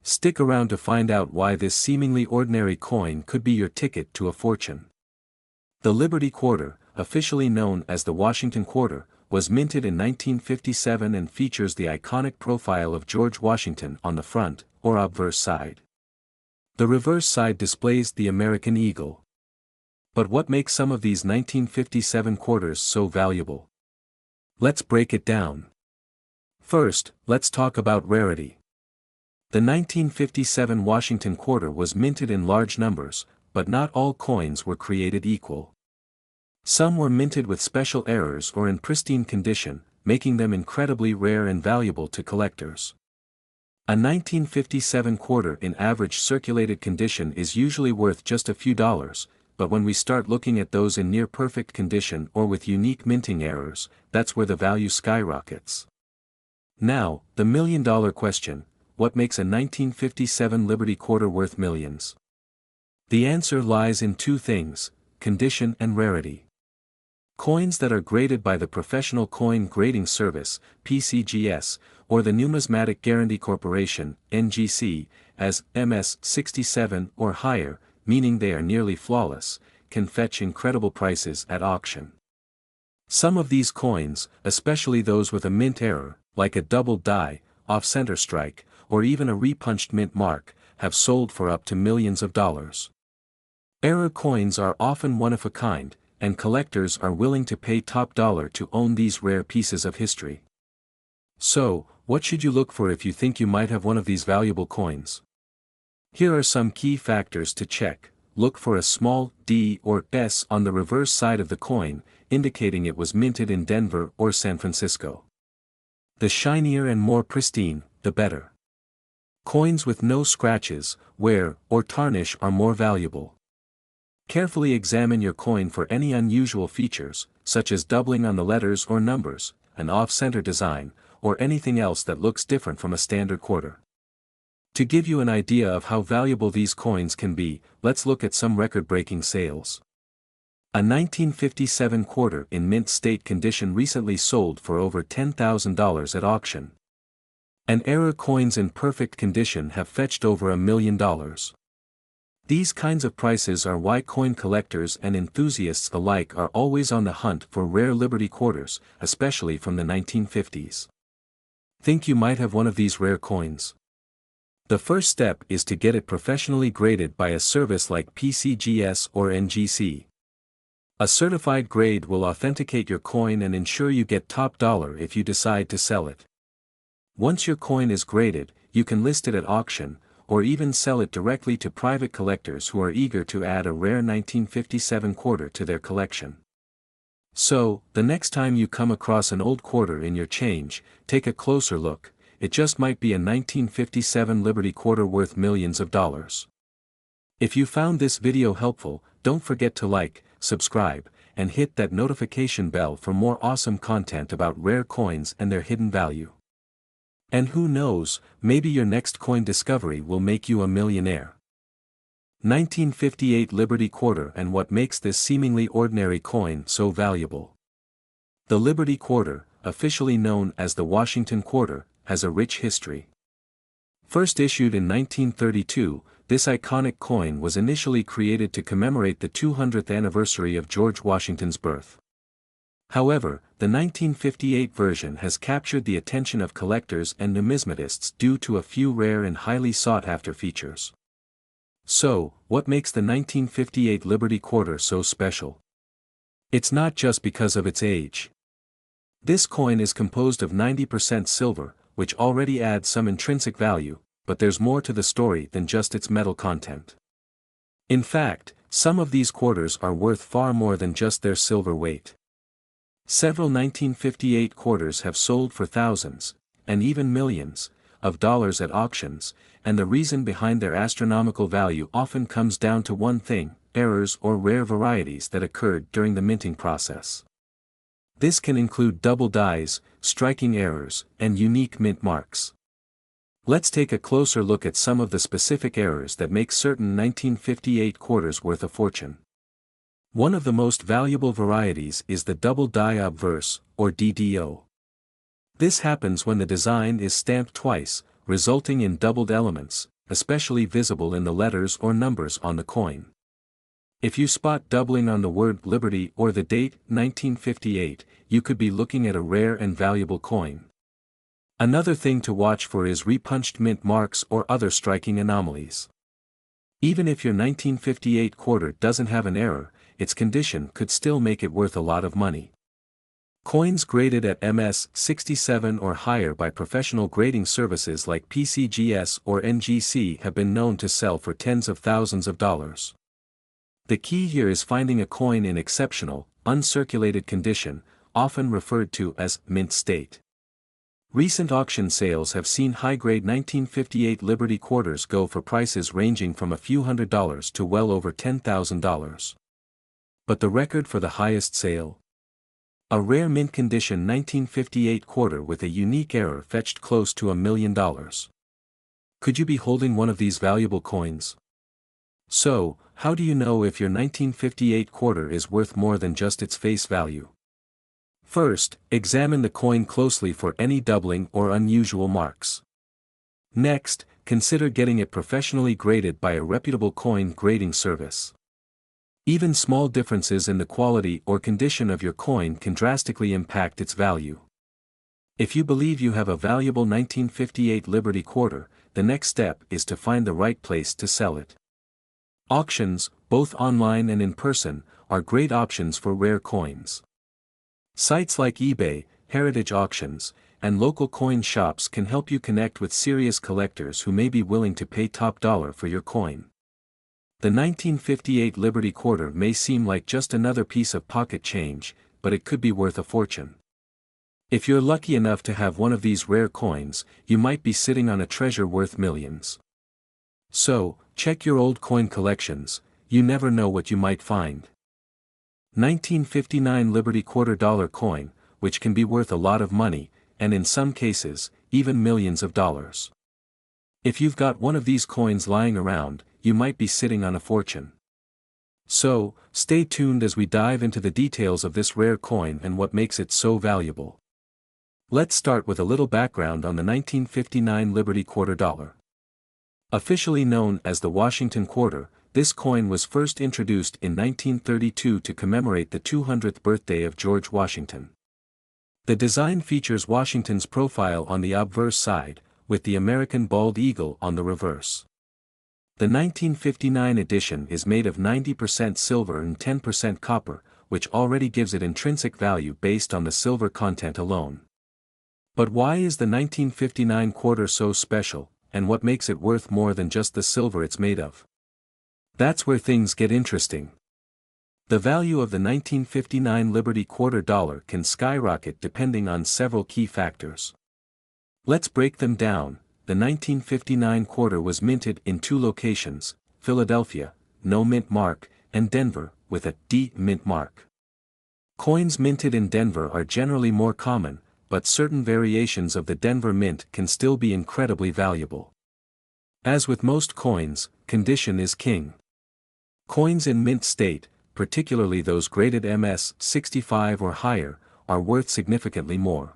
[SPEAKER 1] Stick around to find out why this seemingly ordinary coin could be your ticket to a fortune. The Liberty Quarter, officially known as the Washington Quarter, was minted in 1957 and features the iconic profile of George Washington on the front, or obverse side. The reverse side displays the American eagle. But what makes some of these 1957 quarters so valuable? Let's break it down. First, let's talk about rarity. The 1957 Washington Quarter was minted in large numbers, but not all coins were created equal. Some were minted with special errors or in pristine condition, making them incredibly rare and valuable to collectors. A 1957 quarter in average circulated condition is usually worth just a few dollars, but when we start looking at those in near-perfect condition or with unique minting errors, that's where the value skyrockets. Now, the million-dollar question: what makes a 1957 Liberty Quarter worth millions? The answer lies in two things: condition and rarity. Coins that are graded by the Professional Coin Grading Service, PCGS, or the Numismatic Guarantee Corporation, NGC, as MS-67 or higher, meaning they are nearly flawless, can fetch incredible prices at auction. Some of these coins, especially those with a mint error, like a double die, off-center strike, or even a repunched mint mark, have sold for up to millions of dollars. Error coins are often one of a kind, and collectors are willing to pay top dollar to own these rare pieces of history. So, what should you look for if you think you might have one of these valuable coins? Here are some key factors to check. Look for a small D or S on the reverse side of the coin, indicating it was minted in Denver or San Francisco. The shinier and more pristine, the better. Coins with no scratches, wear, or tarnish are more valuable. Carefully examine your coin for any unusual features, such as doubling on the letters or numbers, an off-center design, or anything else that looks different from a standard quarter. To give you an idea of how valuable these coins can be, let's look at some record-breaking sales. A 1957 quarter in mint state condition recently sold for over $10,000 at auction. And error coins in perfect condition have fetched over $1 million. These kinds of prices are why coin collectors and enthusiasts alike are always on the hunt for rare Liberty quarters, especially from the 1950s. Think you might have one of these rare coins? The first step is to get it professionally graded by a service like PCGS or NGC. A certified grade will authenticate your coin and ensure you get top dollar if you decide to sell it. Once your coin is graded, you can list it at auction, or even sell it directly to private collectors who are eager to add a rare 1957 quarter to their collection. So, the next time you come across an old quarter in your change, take a closer look. It just might be a 1957 Liberty quarter worth millions of dollars. If you found this video helpful, don't forget to like, subscribe, and hit that notification bell for more awesome content about rare coins and their hidden value. And who knows, maybe your next coin discovery will make you a millionaire. 1958 Liberty Quarter and what makes this seemingly ordinary coin so valuable. The Liberty Quarter, officially known as the Washington Quarter, has a rich history. First issued in 1932, this iconic coin was initially created to commemorate the 200th anniversary of George Washington's birth. However, the 1958 version has captured the attention of collectors and numismatists due to a few rare and highly sought-after features. So, what makes the 1958 Liberty Quarter so special? It's not just because of its age. This coin is composed of 90% silver, which already adds some intrinsic value, but there's more to the story than just its metal content. In fact, some of these quarters are worth far more than just their silver weight. Several 1958 quarters have sold for thousands, and even millions, of dollars at auctions, and the reason behind their astronomical value often comes down to one thing: errors or rare varieties that occurred during the minting process. This can include double dies, striking errors, and unique mint marks. Let's take a closer look at some of the specific errors that make certain 1958 quarters worth a fortune. One of the most valuable varieties is the double die obverse, or DDO. This happens when the design is stamped twice, resulting in doubled elements, especially visible in the letters or numbers on the coin. If you spot doubling on the word Liberty or the date 1958, you could be looking at a rare and valuable coin. Another thing to watch for is repunched mint marks or other striking anomalies. Even if your 1958 quarter doesn't have an error, its condition could still make it worth a lot of money. Coins graded at MS 67 or higher by professional grading services like PCGS or NGC have been known to sell for tens of thousands of dollars. The key here is finding a coin in exceptional, uncirculated condition, often referred to as mint state. Recent auction sales have seen high-grade 1958 Liberty quarters go for prices ranging from a few $100s to well over $10,000. But the record for the highest sale? A rare mint condition 1958 quarter with a unique error fetched close to $1 million. Could you be holding one of these valuable coins? So, how do you know if your 1958 quarter is worth more than just its face value? First, examine the coin closely for any doubling or unusual marks. Next, consider getting it professionally graded by a reputable coin grading service. Even small differences in the quality or condition of your coin can drastically impact its value. If you believe you have a valuable 1958 Liberty quarter, the next step is to find the right place to sell it. Auctions, both online and in person, are great options for rare coins. Sites like eBay, heritage auctions, and local coin shops can help you connect with serious collectors who may be willing to pay top dollar for your coin. The 1958 Liberty quarter may seem like just another piece of pocket change, but it could be worth a fortune. If you're lucky enough to have one of these rare coins, you might be sitting on a treasure worth millions. So, check your old coin collections, you never know what you might find. 1959 Liberty $quarter coin, which can be worth a lot of money, and in some cases, even millions of dollars. If you've got one of these coins lying around, you might be sitting on a fortune. So, stay tuned as we dive into the details of this rare coin and what makes it so valuable. Let's start with a little background on the 1959 Liberty $quarter. Officially known as the Washington quarter, this coin was first introduced in 1932 to commemorate the 200th birthday of George Washington. The design features Washington's profile on the obverse side, with the American bald eagle on the reverse. The 1959 edition is made of 90% silver and 10% copper, which already gives it intrinsic value based on the silver content alone. But why is the 1959 quarter so special, and what makes it worth more than just the silver it's made of? That's where things get interesting. The value of the 1959 Liberty $quarter can skyrocket depending on several key factors. Let's break them down. The 1959 quarter was minted in two locations, Philadelphia, no mint mark, and Denver, with a D mint mark. Coins minted in Denver are generally more common, but certain variations of the Denver mint can still be incredibly valuable. As with most coins, condition is king. Coins in mint state, particularly those graded MS 65 or higher, are worth significantly more.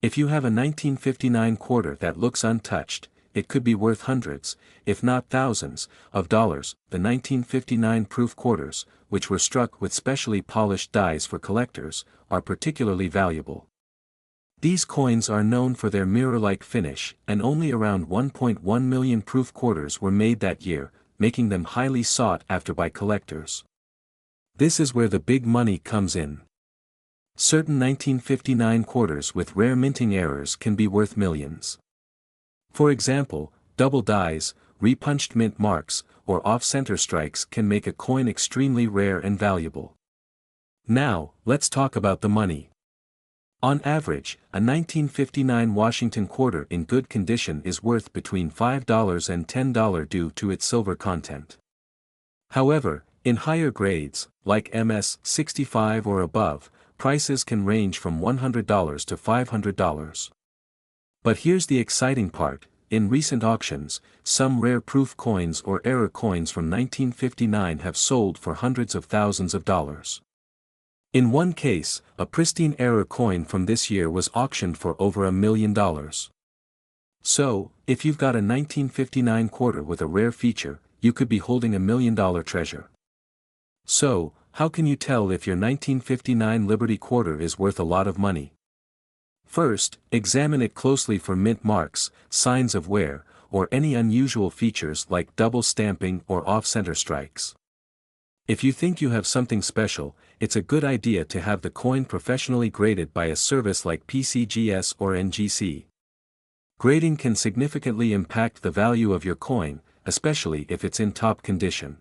[SPEAKER 1] If you have a 1959 quarter that looks untouched, it could be worth hundreds, if not thousands, of dollars. The 1959 proof quarters, which were struck with specially polished dies for collectors, are particularly valuable. These coins are known for their mirror-like finish, and only around 1.1 million proof quarters were made that year, making them highly sought after by collectors. This is where the big money comes in. Certain 1959 quarters with rare minting errors can be worth millions. For example, double dies, repunched mint marks, or off-center strikes can make a coin extremely rare and valuable. Now, let's talk about the money. On average, a 1959 Washington quarter in good condition is worth between $5 and $10 due to its silver content. However, In higher grades, like MS 65 or above, prices can range from $100 to $500. But here's the exciting part: in recent auctions, some rare proof coins or error coins from 1959 have sold for hundreds of thousands of dollars. In one case, a pristine error coin from this year was auctioned for over $1 million. So, if you've got a 1959 quarter with a rare feature, you could be holding $1 million treasure. So, how can you tell if your 1959 Liberty quarter is worth a lot of money? First, examine it closely for mint marks, signs of wear, or any unusual features like double stamping or off-center strikes. If you think you have something special, it's a good idea to have the coin professionally graded by a service like PCGS or NGC. Grading can significantly impact the value of your coin, especially if it's in top condition.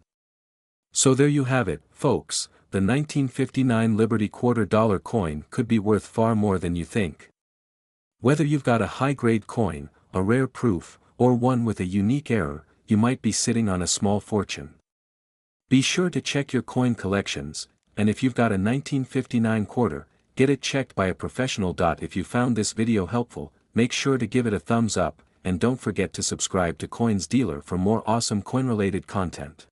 [SPEAKER 1] So there you have it, folks, the 1959 Liberty $quarter coin could be worth far more than you think. Whether you've got a high-grade coin, a rare proof, or one with a unique error, you might be sitting on a small fortune. Be sure to check your coin collections, and if you've got a 1959 quarter, get it checked by a professional. If you found this video helpful, make sure to give it a thumbs up, and don't forget to subscribe to Coins Dealer for more awesome coin-related content.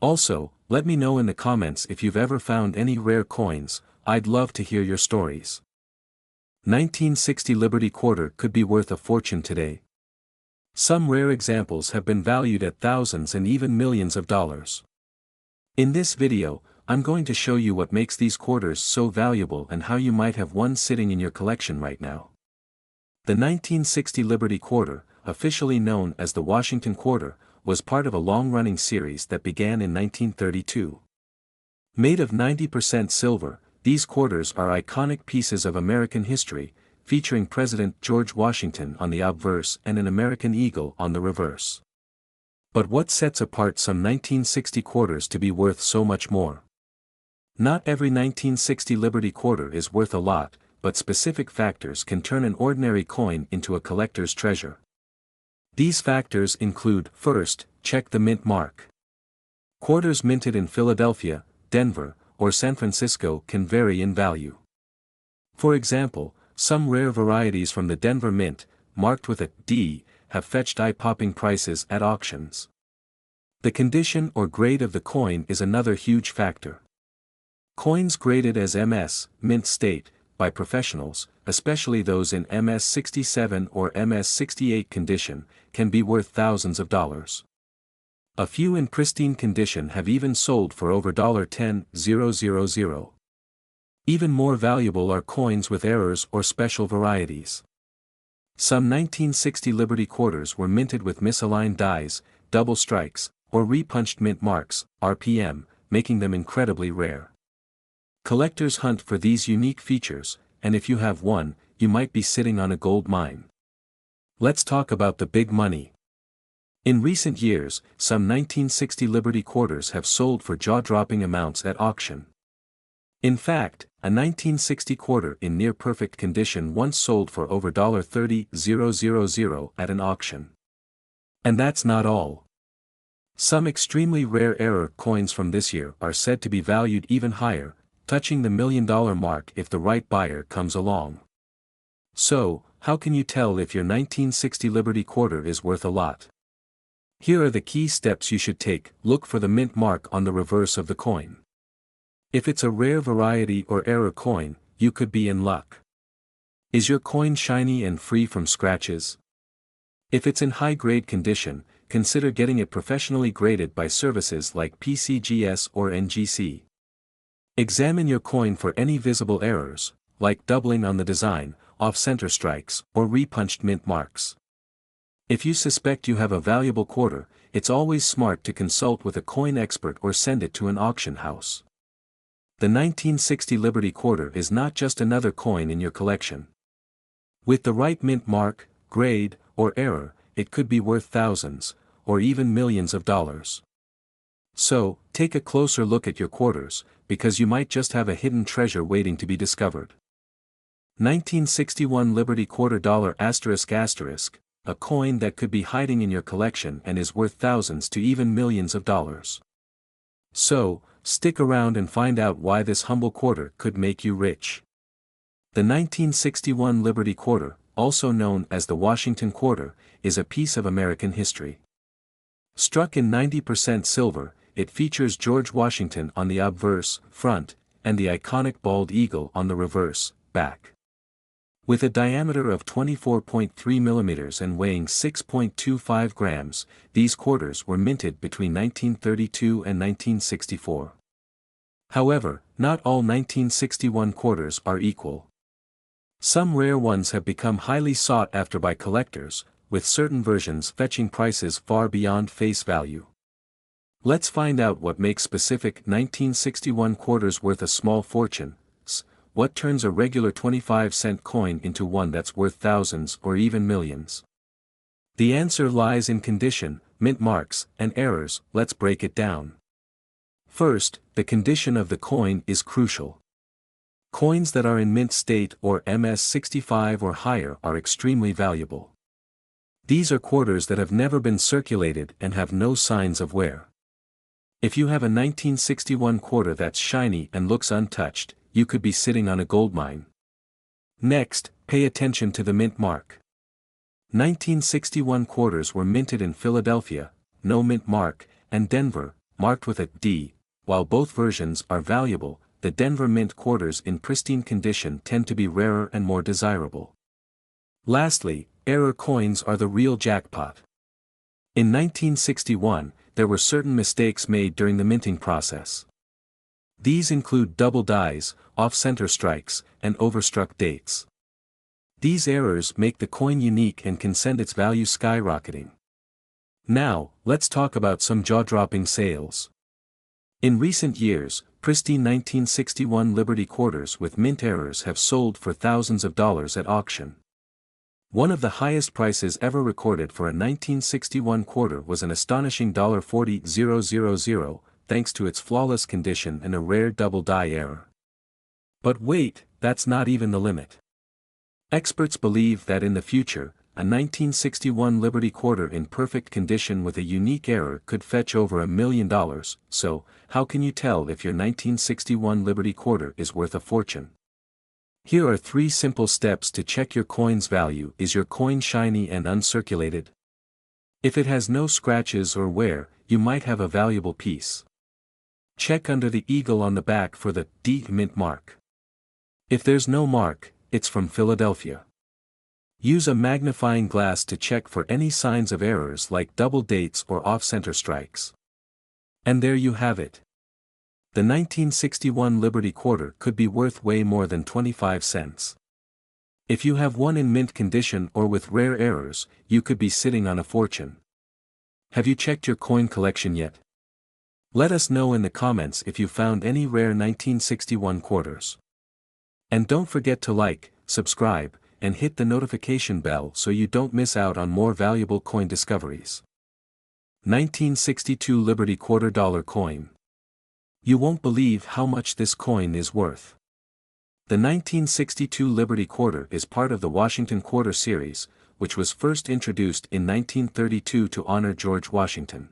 [SPEAKER 1] Also, let me know in the comments if you've ever found any rare coins. I'd love to hear your stories. 1960 Liberty quarter could be worth a fortune today. Some rare examples have been valued at thousands and even millions of dollars. In this video, I'm going to show you what makes these quarters so valuable and how you might have one sitting in your collection right now. The 1960 Liberty quarter, officially known as the Washington quarter, was part of a long-running series that began in 1932. Made of 90% silver, these quarters are iconic pieces of American history, featuring President George Washington on the obverse and an American eagle on the reverse. But what sets apart some 1960 quarters to be worth so much more? Not every 1960 Liberty quarter is worth a lot, but specific factors can turn an ordinary coin into a collector's treasure. These factors include: first, check the mint mark. Quarters minted in Philadelphia, Denver, or San Francisco can vary in value. For example, some rare varieties from the Denver Mint, marked with a D, have fetched eye-popping prices at auctions. The condition or grade of the coin is another huge factor. Coins graded as MS, mint state, by professionals, especially those in MS 67 or MS 68 condition, can be worth thousands of dollars. A few in pristine condition have even sold for over $10,000. Even more valuable are coins with errors or special varieties. Some 1960 Liberty quarters were minted with misaligned dies, double strikes, or repunched mint marks, RPM, making them incredibly rare. Collectors hunt for these unique features, and if you have one, you might be sitting on a gold mine. Let's talk about the big money. In recent years, some 1960 Liberty quarters have sold for jaw-dropping amounts at auction. In fact, a 1960 quarter in near-perfect condition once sold for over $30,000 at an auction. And that's not all. Some extremely rare error coins from this year are said to be valued even higher, touching the $1 million mark if the right buyer comes along. So, how can you tell if your 1960 Liberty quarter is worth a lot? Here are the key steps you should take. Look for the mint mark on the reverse of the coin. If it's a rare variety or error coin, you could be in luck. Is your coin shiny and free from scratches? If it's in high-grade condition, consider getting it professionally graded by services like PCGS or NGC. Examine your coin for any visible errors, like doubling on the design, off-center strikes, or repunched mint marks. If you suspect you have a valuable quarter, it's always smart to consult with a coin expert or send it to an auction house. The 1960 Liberty quarter is not just another coin in your collection. With the right mint mark, grade, or error, it could be worth thousands, or even millions of dollars. So, take a closer look at your quarters, because you might just have a hidden treasure waiting to be discovered. 1961 Liberty quarter dollar ***, a coin that could be hiding in your collection and is worth thousands to even millions of dollars. So, stick around and find out why this humble quarter could make you rich. The 1961 Liberty Quarter, also known as the Washington Quarter, is a piece of American history. Struck in 90% silver, it features George Washington on the obverse, front, and the iconic bald eagle on the reverse, back. With a diameter of 24.3 millimeters and weighing 6.25 grams, these quarters were minted between 1932 and 1964. However, not all 1961 quarters are equal. Some rare ones have become highly sought after by collectors, with certain versions fetching prices far beyond face value. Let's find out what makes specific 1961 quarters worth a small fortune. What turns a regular 25-cent coin into one that's worth thousands or even millions? The answer lies in condition, mint marks, and errors. Let's break it down. First, the condition of the coin is crucial. Coins that are in mint state or MS-65 or higher are extremely valuable. These are quarters that have never been circulated and have no signs of wear. If you have a 1961 quarter that's shiny and looks untouched, you could be sitting on a goldmine. Next, pay attention to the mint mark. 1961 quarters were minted in Philadelphia, no mint mark, and Denver, marked with a D. While both versions are valuable, the Denver mint quarters in pristine condition tend to be rarer and more desirable. Lastly, error coins are the real jackpot. In 1961, there were certain mistakes made during the minting process. These include double dies, off-center strikes, and overstruck dates. These errors make the coin unique and can send its value skyrocketing. Now, let's talk about some jaw-dropping sales. In recent years, pristine 1961 Liberty quarters with mint errors have sold for thousands of dollars at auction. One of the highest prices ever recorded for a 1961 quarter was an astonishing $40,000, thanks to its flawless condition and a rare double die error. But wait, that's not even the limit. Experts believe that in the future, a 1961 Liberty quarter in perfect condition with a unique error could fetch over $1 million. So, how can you tell if your 1961 Liberty quarter is worth a fortune? Here are 3 simple steps to check your coin's value. Is your coin shiny and uncirculated? If it has no scratches or wear, you might have a valuable piece. Check under the eagle on the back for the D mint mark. If there's no mark, it's from Philadelphia. Use a magnifying glass to check for any signs of errors like double dates or off-center strikes. And there you have it. The 1961 Liberty quarter could be worth way more than 25 cents. If you have one in mint condition or with rare errors, you could be sitting on a fortune. Have you checked your coin collection yet? Let us know in the comments if you found any rare 1961 quarters. And don't forget to like, subscribe, and hit the notification bell so you don't miss out on more valuable coin discoveries. 1962 Liberty Quarter Dollar Coin. You won't believe how much this coin is worth. The 1962 Liberty Quarter is part of the Washington Quarter series, which was first introduced in 1932 to honor George Washington.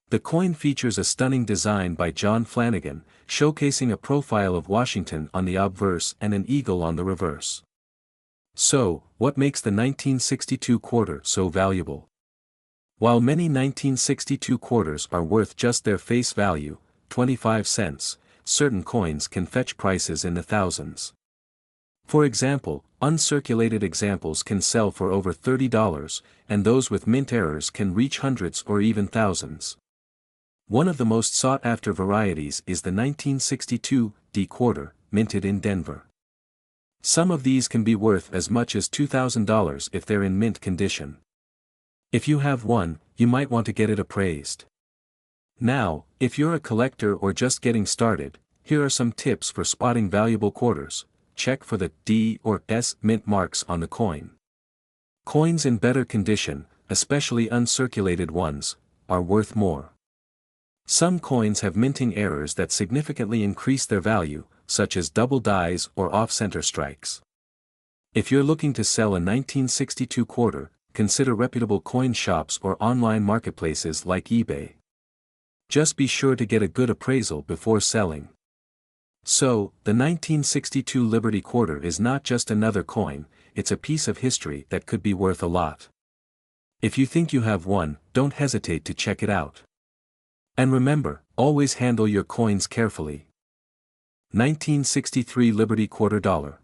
[SPEAKER 1] The coin features a stunning design by John Flanagan, showcasing a profile of Washington on the obverse and an eagle on the reverse. So, what makes the 1962 quarter so valuable? While many 1962 quarters are worth just their face value, 25 cents, certain coins can fetch prices in the thousands. For example, uncirculated examples can sell for over $30, and those with mint errors can reach hundreds or even thousands. One of the most sought-after varieties is the 1962 D quarter, minted in Denver. Some of these can be worth as much as $2,000 if they're in mint condition. If you have one, you might want to get it appraised. Now, if you're a collector or just getting started, here are some tips for spotting valuable quarters. Check for the D or S mint marks on the coin. Coins in better condition, especially uncirculated ones, are worth more. Some coins have minting errors that significantly increase their value, such as double dies or off-center strikes. If you're looking to sell a 1962 quarter, consider reputable coin shops or online marketplaces like eBay. Just be sure to get a good appraisal before selling. So, the 1962 Liberty Quarter is not just another coin, it's a piece of history that could be worth a lot. If you think you have one, don't hesitate to check it out. And remember, always handle your coins carefully. 1963 Liberty Quarter Dollar.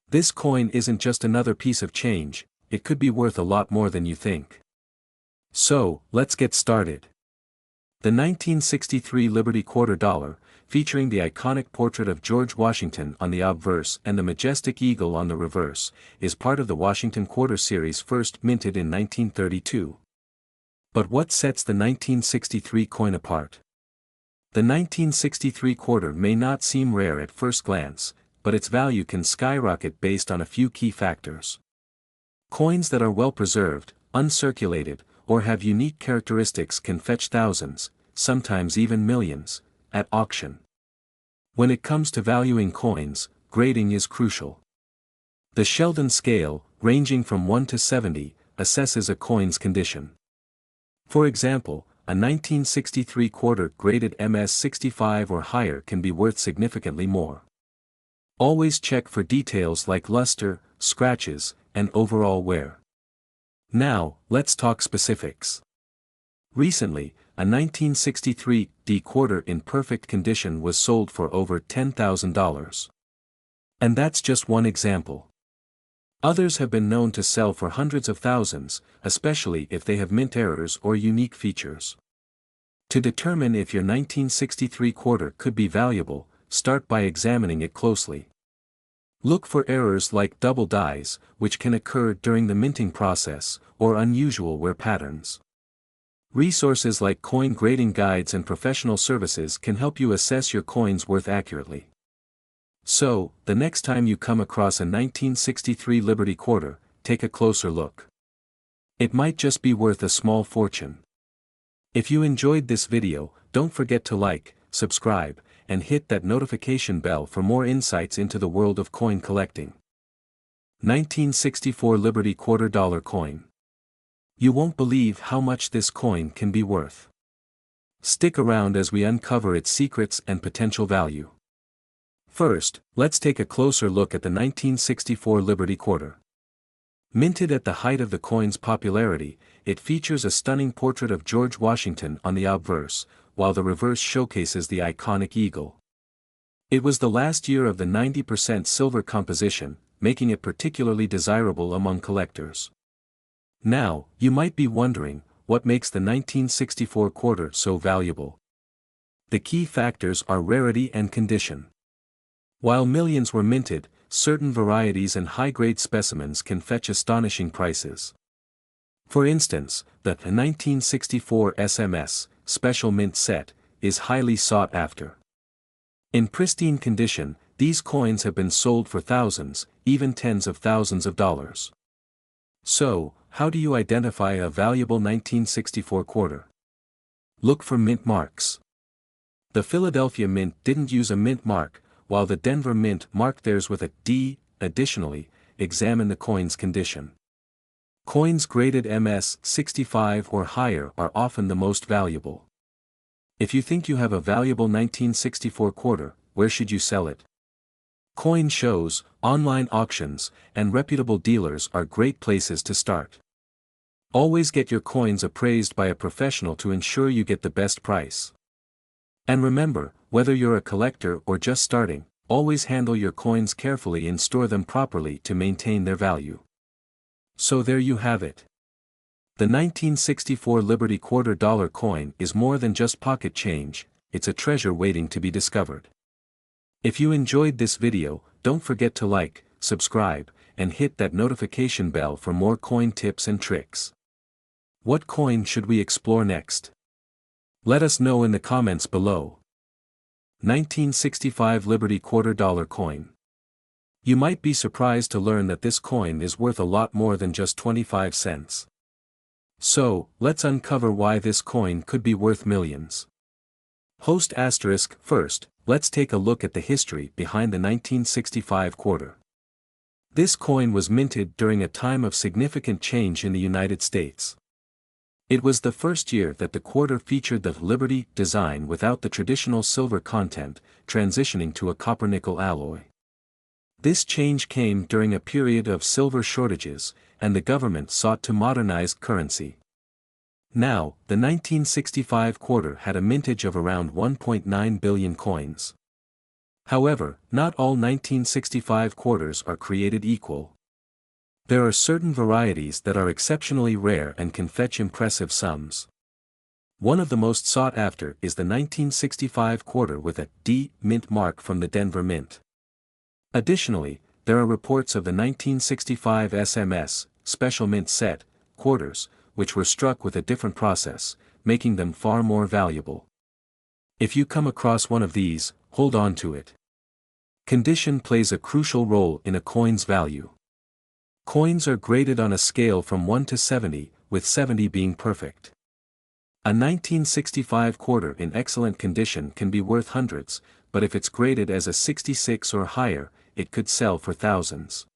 [SPEAKER 1] This coin isn't just another piece of change, it could be worth a lot more than you think. So, let's get started. The 1963 Liberty Quarter Dollar, featuring the iconic portrait of George Washington on the obverse and the majestic eagle on the reverse, is part of the Washington Quarter series first minted in 1932. But what sets the 1963 coin apart? The 1963 quarter may not seem rare at first glance, but its value can skyrocket based on a few key factors. Coins that are well preserved, uncirculated, or have unique characteristics can fetch thousands, sometimes even millions, at auction. When it comes to valuing coins, grading is crucial. The Sheldon scale, ranging from 1 to 70, assesses a coin's condition. For example, a 1963 quarter graded MS-65 or higher can be worth significantly more. Always check for details like luster, scratches, and overall wear. Now, let's talk specifics. Recently, a 1963 D quarter in perfect condition was sold for over $10,000. And that's just one example. Others have been known to sell for hundreds of thousands, especially if they have mint errors or unique features. To determine if your 1963 quarter could be valuable, start by examining it closely. Look for errors like double dies, which can occur during the minting process, or unusual wear patterns. Resources like coin grading guides and professional services can help you assess your coin's worth accurately. So, the next time you come across a 1963 Liberty Quarter, take a closer look. It might just be worth a small fortune. If you enjoyed this video, don't forget to like, subscribe, and hit that notification bell for more insights into the world of coin collecting. 1964 Liberty Quarter Dollar Coin. You won't believe how much this coin can be worth. Stick around as we uncover its secrets and potential value. First, let's take a closer look at the 1964 Liberty Quarter. Minted at the height of the coin's popularity, it features a stunning portrait of George Washington on the obverse, while the reverse showcases the iconic eagle. It was the last year of the 90% silver composition, making it particularly desirable among collectors. Now, you might be wondering, what makes the 1964 quarter so valuable? The key factors are rarity and condition. While millions were minted, certain varieties and high-grade specimens can fetch astonishing prices. For instance, the 1964 SMS, Special Mint Set, is highly sought after. In pristine condition, these coins have been sold for thousands, even tens of thousands of dollars. So, how do you identify a valuable 1964 quarter? Look for mint marks. The Philadelphia Mint didn't use a mint mark, while the Denver Mint marked theirs with a D. Additionally, examine the coin's condition. Coins graded MS-65 or higher are often the most valuable. If you think you have a valuable 1964 quarter, where should you sell it? Coin shows, online auctions, and reputable dealers are great places to start. Always get your coins appraised by a professional to ensure you get the best price. And remember, whether you're a collector or just starting, always handle your coins carefully and store them properly to maintain their value. So there you have it. The 1964 Liberty Quarter Dollar coin is more than just pocket change, it's a treasure waiting to be discovered. If you enjoyed this video, don't forget to like, subscribe, and hit that notification bell for more coin tips and tricks. What coin should we explore next? Let us know in the comments below. 1965 Liberty Quarter Dollar Coin. You might be surprised to learn that this coin is worth a lot more than just 25 cents. So, let's uncover why this coin could be worth millions. First, let's take a look at the history behind the 1965 quarter. This coin was minted during a time of significant change in the United States. It was the first year that the quarter featured the Liberty design without the traditional silver content, transitioning to a copper-nickel alloy. This change came during a period of silver shortages, and the government sought to modernize currency. Now, the 1965 quarter had a mintage of around 1.9 billion coins. However, not all 1965 quarters are created equal. There are certain varieties that are exceptionally rare and can fetch impressive sums. One of the most sought after is the 1965 quarter with a D mint mark from the Denver Mint. Additionally, there are reports of the 1965 SMS, Special Mint Set, quarters, which were struck with a different process, making them far more valuable. If you come across one of these, hold on to it. Condition plays a crucial role in a coin's value. Coins are graded on a scale from 1 to 70, with 70 being perfect. A 1965 quarter in excellent condition can be worth hundreds, but if it's graded as a 66 or higher, it could sell for thousands.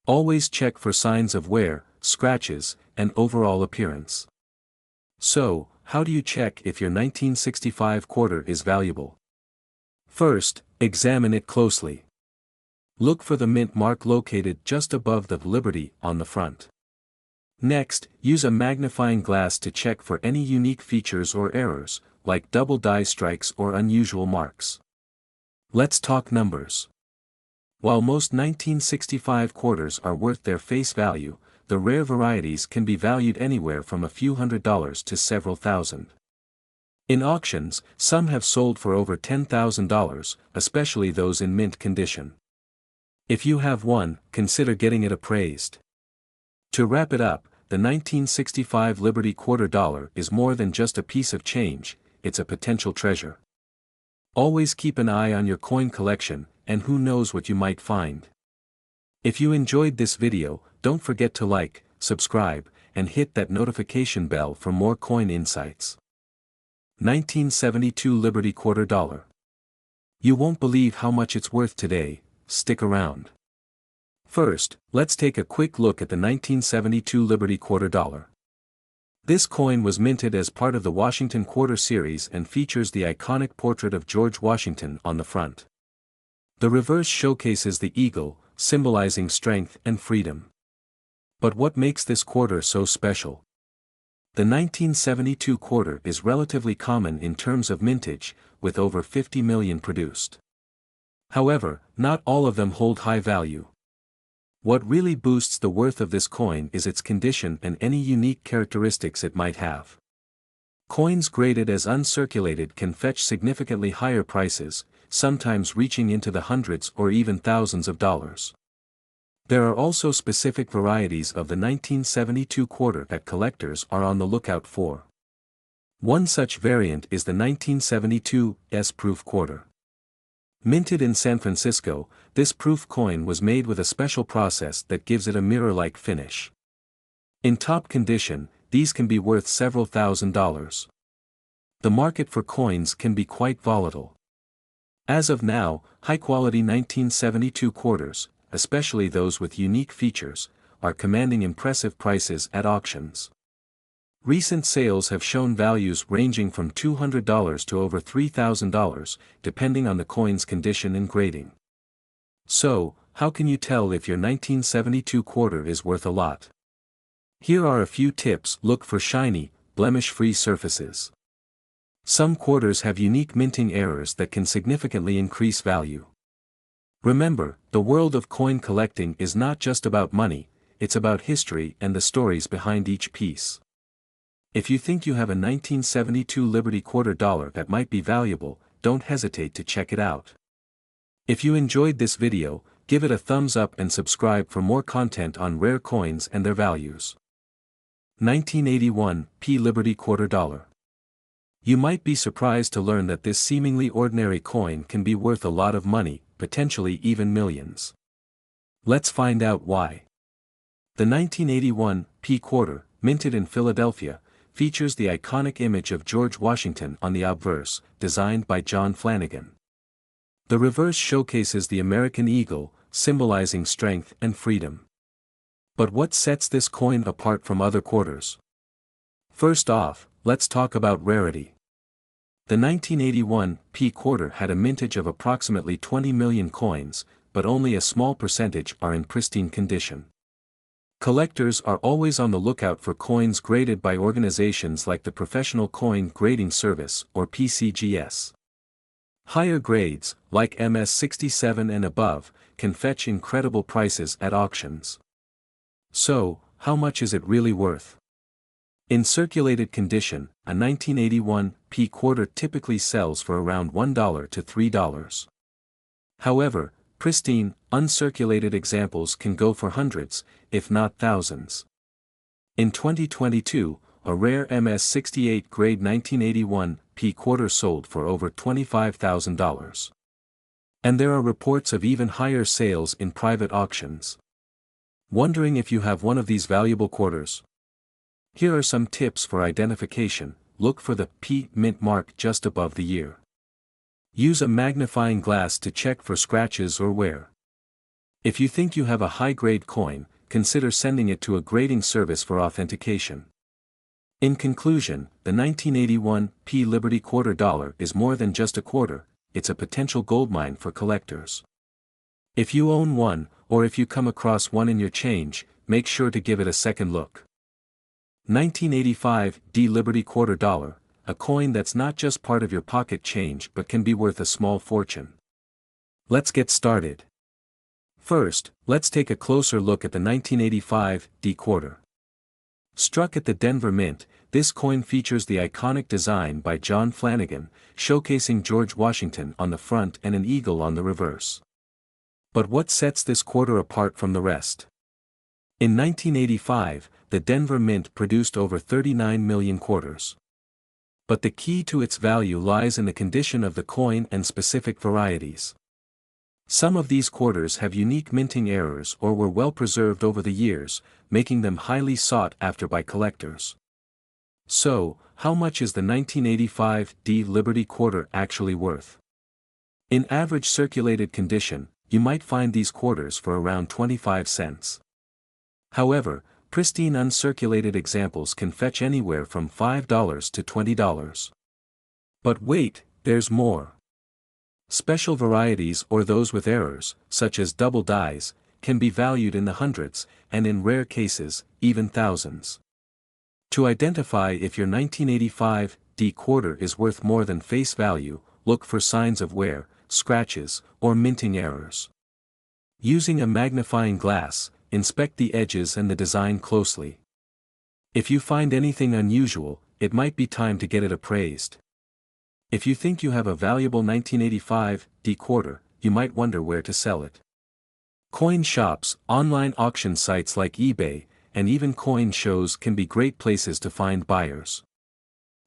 [SPEAKER 1] Always check for signs of wear, scratches, and overall appearance. So, how do you check if your 1965 quarter is valuable? First, examine it closely. Look for the mint mark located just above the Liberty on the front. Next, use a magnifying glass to check for any unique features or errors, like double die strikes or unusual marks. Let's talk numbers. While most 1965 quarters are worth their face value, the rare varieties can be valued anywhere from a few $100s to several thousand. In auctions, some have sold for over $10,000, especially those in mint condition. If you have one, consider getting it appraised. To wrap it up, the 1965 Liberty quarter dollar is more than just a piece of change, it's a potential treasure. Always keep an eye on your coin collection, and who knows what you might find. If you enjoyed this video, don't forget to like, subscribe, and hit that notification bell for more coin insights. 1972 Liberty quarter dollar. You won't believe how much it's worth today. Stick around. First, let's take a quick look at the 1972 Liberty quarter dollar. This coin was minted as part of the Washington Quarter series and features the iconic portrait of George Washington on the front. The reverse showcases the eagle, symbolizing strength and freedom. But what makes this quarter so special? The 1972 quarter is relatively common in terms of mintage, with over 50 million produced. However, not all of them hold high value. What really boosts the worth of this coin is its condition and any unique characteristics it might have. Coins graded as uncirculated can fetch significantly higher prices, sometimes reaching into the hundreds or even thousands of dollars. There are also specific varieties of the 1972 quarter that collectors are on the lookout for. One such variant is the 1972 S-proof quarter. Minted in San Francisco, this proof coin was made with a special process that gives it a mirror-like finish. In top condition, these can be worth several $1,000s. The market for coins can be quite volatile. As of now, high-quality 1972 quarters, especially those with unique features, are commanding impressive prices at auctions. Recent sales have shown values ranging from $200 to over $3,000, depending on the coin's condition and grading. So, how can you tell if your 1972 quarter is worth a lot? Here are a few tips. Look for shiny, blemish-free surfaces. Some quarters have unique minting errors that can significantly increase value. Remember, the world of coin collecting is not just about money, it's about history and the stories behind each piece. If you think you have a 1972 Liberty quarter dollar that might be valuable, don't hesitate to check it out. If you enjoyed this video, give it a thumbs up and subscribe for more content on rare coins and their values. 1981 P Liberty quarter dollar. You might be surprised to learn that this seemingly ordinary coin can be worth a lot of money, potentially even millions. Let's find out why. The 1981 P quarter, minted in Philadelphia, features the iconic image of George Washington on the obverse, designed by John Flanagan. The reverse showcases the American eagle, symbolizing strength and freedom. But what sets this coin apart from other quarters? First off, let's talk about rarity. The 1981 P quarter had a mintage of approximately 20 million coins, but only a small percentage are in pristine condition. Collectors are always on the lookout for coins graded by organizations like the Professional Coin Grading Service or PCGS. Higher grades, like MS-67 and above, can fetch incredible prices at auctions. So, how much is it really worth? In circulated condition, a 1981 P quarter typically sells for around $1 to $3. However, pristine, uncirculated examples can go for hundreds, if not thousands. In 2022, a rare MS-68 grade 1981 P quarter sold for over $25,000. And there are reports of even higher sales in private auctions. Wondering if you have one of these valuable quarters? Here are some tips for identification. Look for the P mint mark just above the year. Use a magnifying glass to check for scratches or wear. If you think you have a high-grade coin, consider sending it to a grading service for authentication. In conclusion, the 1981 P Liberty Quarter Dollar is more than just a quarter, it's a potential goldmine for collectors. If you own one, or if you come across one in your change, make sure to give it a second look. 1985 D Liberty Quarter Dollar, a coin that's not just part of your pocket change but can be worth a small fortune. Let's get started. First, let's take a closer look at the 1985 D quarter. Struck at the Denver Mint, this coin features the iconic design by John Flanagan, showcasing George Washington on the front and an eagle on the reverse. But what sets this quarter apart from the rest? In 1985, the Denver Mint produced over 39 million quarters. But the key to its value lies in the condition of the coin and specific varieties. Some of these quarters have unique minting errors or were well preserved over the years, making them highly sought after by collectors. So, how much is the 1985 D Liberty Quarter actually worth? In average circulated condition, you might find these quarters for around 25 cents. However, pristine uncirculated examples can fetch anywhere from $5 to $20. But wait, there's more. Special varieties or those with errors, such as double dies, can be valued in the hundreds, and in rare cases, even thousands. To identify if your 1985 D quarter is worth more than face value, look for signs of wear, scratches, or minting errors. Using a magnifying glass, inspect the edges and the design closely. If you find anything unusual, it might be time to get it appraised. If you think you have a valuable 1985 D quarter, you might wonder where to sell it. Coin shops, online auction sites like eBay, and even coin shows can be great places to find buyers.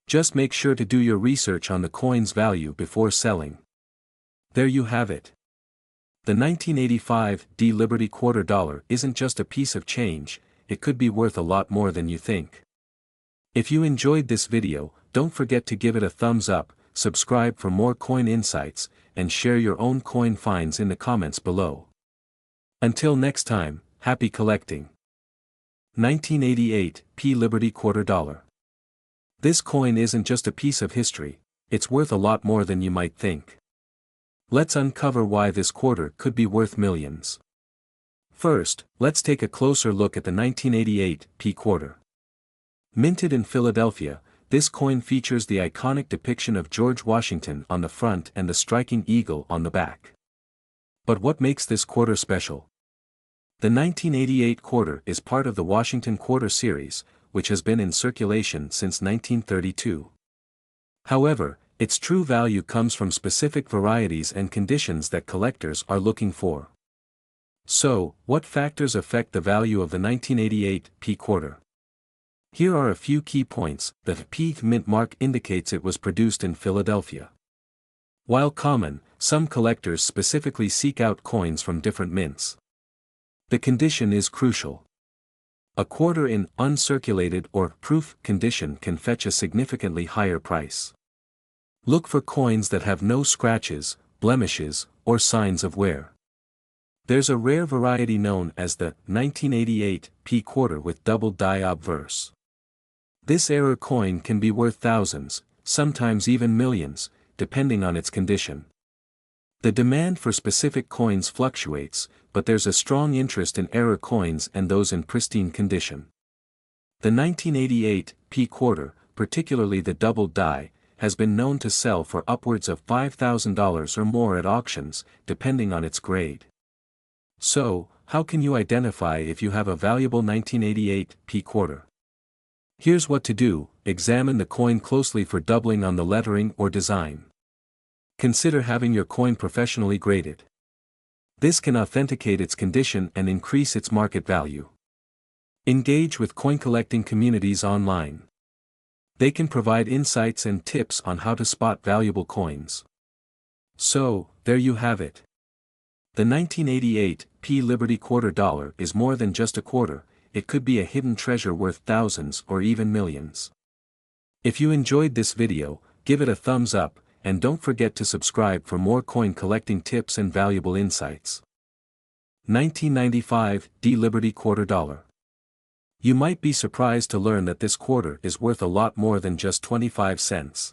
[SPEAKER 1] Just make sure to do your research on the coin's value before selling. There you have it. The 1985 D Liberty Quarter Dollar isn't just a piece of change, it could be worth a lot more than you think. If you enjoyed this video, don't forget to give it a thumbs up, subscribe for more coin insights, and share your own coin finds in the comments below. Until next time, happy collecting. 1988 P Liberty Quarter Dollar. This coin isn't just a piece of history, it's worth a lot more than you might think. Let's uncover why this quarter could be worth millions. First, let's take a closer look at the 1988 P quarter. Minted in Philadelphia, this coin features the iconic depiction of George Washington on the front and the striking eagle on the back. But what makes this quarter special? The 1988 quarter is part of the Washington Quarter series, which has been in circulation since 1932. However, its true value comes from specific varieties and conditions that collectors are looking for. So, what factors affect the value of the 1988 P quarter? Here are a few key points. The P mint mark indicates it was produced in Philadelphia. While common, some collectors specifically seek out coins from different mints. The condition is crucial. A quarter in uncirculated or proof condition can fetch a significantly higher price. Look for coins that have no scratches, blemishes, or signs of wear. There's a rare variety known as the 1988 P quarter with double die obverse. This error coin can be worth thousands, sometimes even millions, depending on its condition. The demand for specific coins fluctuates, but there's a strong interest in error coins and those in pristine condition. The 1988 P quarter, particularly the doubled die, has been known to sell for upwards of $5,000 or more at auctions, depending on its grade. So, how can you identify if you have a valuable 1988 P quarter? Here's what to do: examine the coin closely for doubling on the lettering or design. Consider having your coin professionally graded. This can authenticate its condition and increase its market value. Engage with coin collecting communities online. They can provide insights and tips on how to spot valuable coins. So, there you have it. The 1988 P Liberty quarter dollar is more than just a quarter, it could be a hidden treasure worth thousands or even millions. If you enjoyed this video, give it a thumbs up, and don't forget to subscribe for more coin collecting tips and valuable insights. 1995 D Liberty quarter dollar. You might be surprised to learn that this quarter is worth a lot more than just 25 cents.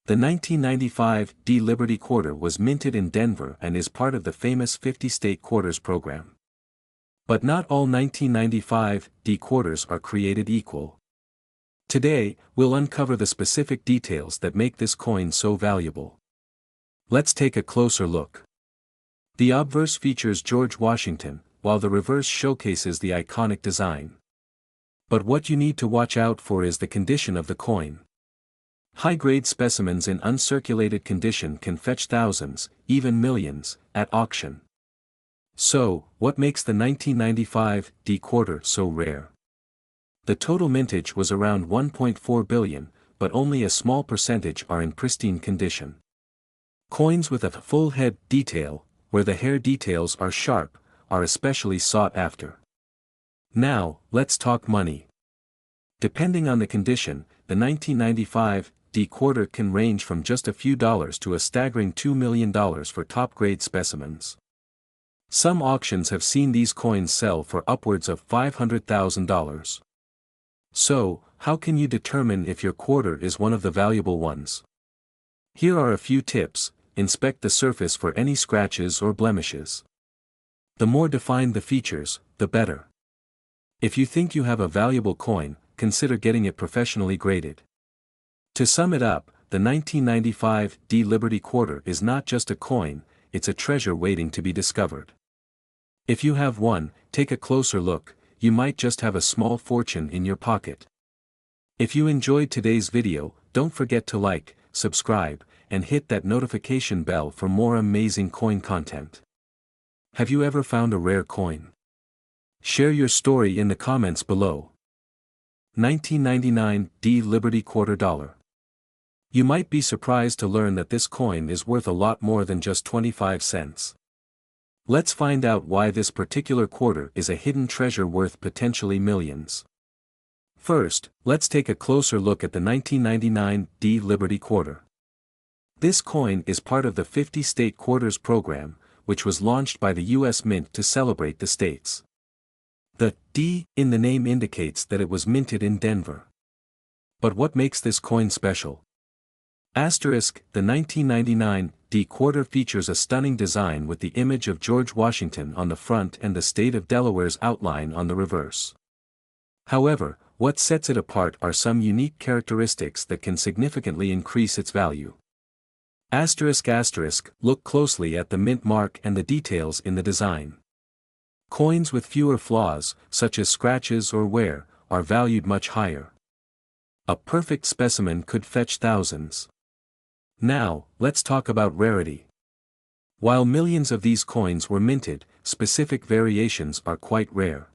[SPEAKER 1] The 1995 D Liberty quarter was minted in Denver and is part of the famous 50-state quarters program. But not all 1995 D quarters are created equal. Today, we'll uncover the specific details that make this coin so valuable. Let's take a closer look. The obverse features George Washington, while the reverse showcases the iconic design. But what you need to watch out for is the condition of the coin. High-grade specimens in uncirculated condition can fetch thousands, even millions, at auction. So, what makes the 1995 D quarter so rare? The total mintage was around 1.4 billion, but only a small percentage are in pristine condition. Coins with a full head detail, where the hair details are sharp, are especially sought after. Now, let's talk money. Depending on the condition, the 1995 D quarter can range from just a few dollars to a staggering $2 million for top-grade specimens. Some auctions have seen these coins sell for upwards of $500,000. So, how can you determine if your quarter is one of the valuable ones? Here are a few tips: inspect the surface for any scratches or blemishes. The more defined the features, the better. If you think you have a valuable coin, consider getting it professionally graded. To sum it up, the 1995 D Liberty quarter is not just a coin, it's a treasure waiting to be discovered. If you have one, take a closer look, you might just have a small fortune in your pocket. If you enjoyed today's video, don't forget to like, subscribe, and hit that notification bell for more amazing coin content. Have you ever found a rare coin? Share your story in the comments below. 1999 D Liberty quarter dollar. You might be surprised to learn that this coin is worth a lot more than just 25 cents. Let's find out why this particular quarter is a hidden treasure worth potentially millions. First, let's take a closer look at the 1999 D Liberty quarter. This coin is part of the 50-state quarters program, which was launched by the U.S. Mint to celebrate the states. The D in the name indicates that it was minted in Denver. But what makes this coin special? Asterisk, the 1999 D quarter features a stunning design with the image of George Washington on the front and the state of Delaware's outline on the reverse. However, what sets it apart are some unique characteristics that can significantly increase its value. Asterisk, look closely at the mint mark and the details in the design. Coins with fewer flaws, such as scratches or wear, are valued much higher. A perfect specimen could fetch thousands. Now, let's talk about rarity. While millions of these coins were minted, specific variations are quite rare.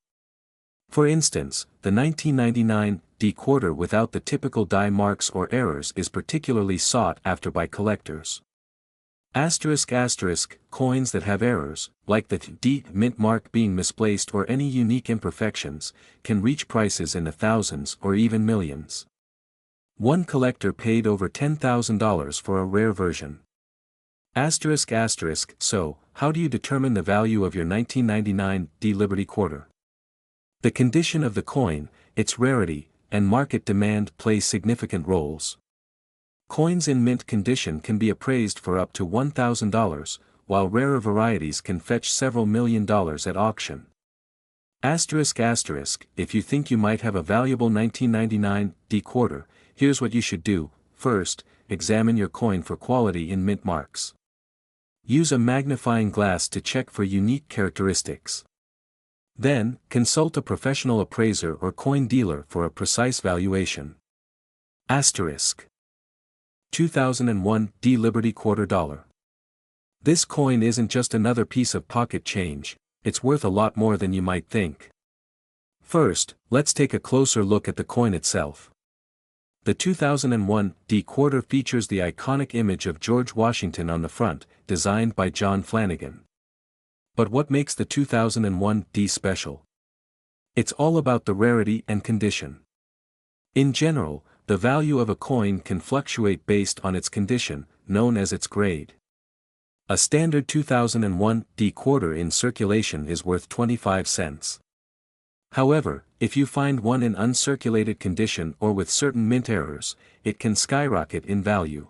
[SPEAKER 1] For instance, the 1999 D quarter without the typical die marks or errors is particularly sought after by collectors. Asterisk, coins that have errors, like the D mint mark being misplaced or any unique imperfections, can reach prices in the thousands or even millions. One collector paid over $10,000 for a rare version. Asterisk, so, how do you determine the value of your 1999 D Liberty quarter? The condition of the coin, its rarity, and market demand play significant roles. Coins in mint condition can be appraised for up to $1,000, while rarer varieties can fetch several $1,000,000 at auction. If you think you might have a valuable 1999 D quarter, here's what you should do. First, examine your coin for quality in mint marks. Use a magnifying glass to check for unique characteristics. Then, consult a professional appraiser or coin dealer for a precise valuation. 2001 D Liberty Quarter Dollar. This coin isn't just another piece of pocket change, it's worth a lot more than you might think. First, let's take a closer look at the coin itself. The 2001 D quarter features the iconic image of George Washington on the front, designed by John Flanagan. But what makes the 2001 D special? It's all about the rarity and condition. In general, the value of a coin can fluctuate based on its condition, known as its grade. A standard 2001 D quarter in circulation is worth 25 cents. However, if you find one in uncirculated condition or with certain mint errors, it can skyrocket in value.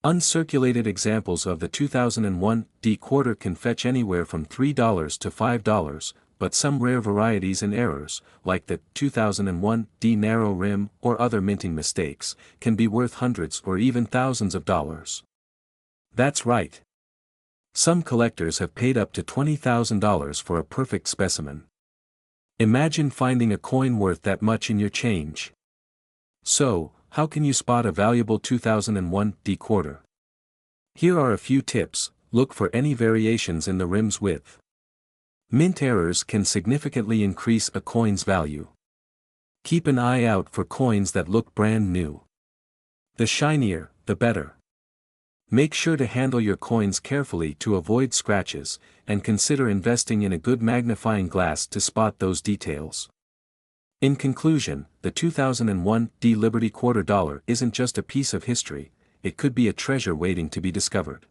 [SPEAKER 1] Uncirculated examples of the 2001 D quarter can fetch anywhere from $3 to $5, but some rare varieties and errors, like the 2001 D narrow rim or other minting mistakes, can be worth hundreds or even thousands of dollars. That's right. Some collectors have paid up to $20,000 for a perfect specimen. Imagine finding a coin worth that much in your change. So, how can you spot a valuable 2001 D quarter? Here are a few tips. Look for any variations in the rim's width. Mint errors can significantly increase a coin's value. Keep an eye out for coins that look brand new. The shinier, the better. Make sure to handle your coins carefully to avoid scratches, and consider investing in a good magnifying glass to spot those details. In conclusion, the 2001 D Liberty Quarter Dollar isn't just a piece of history, it could be a treasure waiting to be discovered.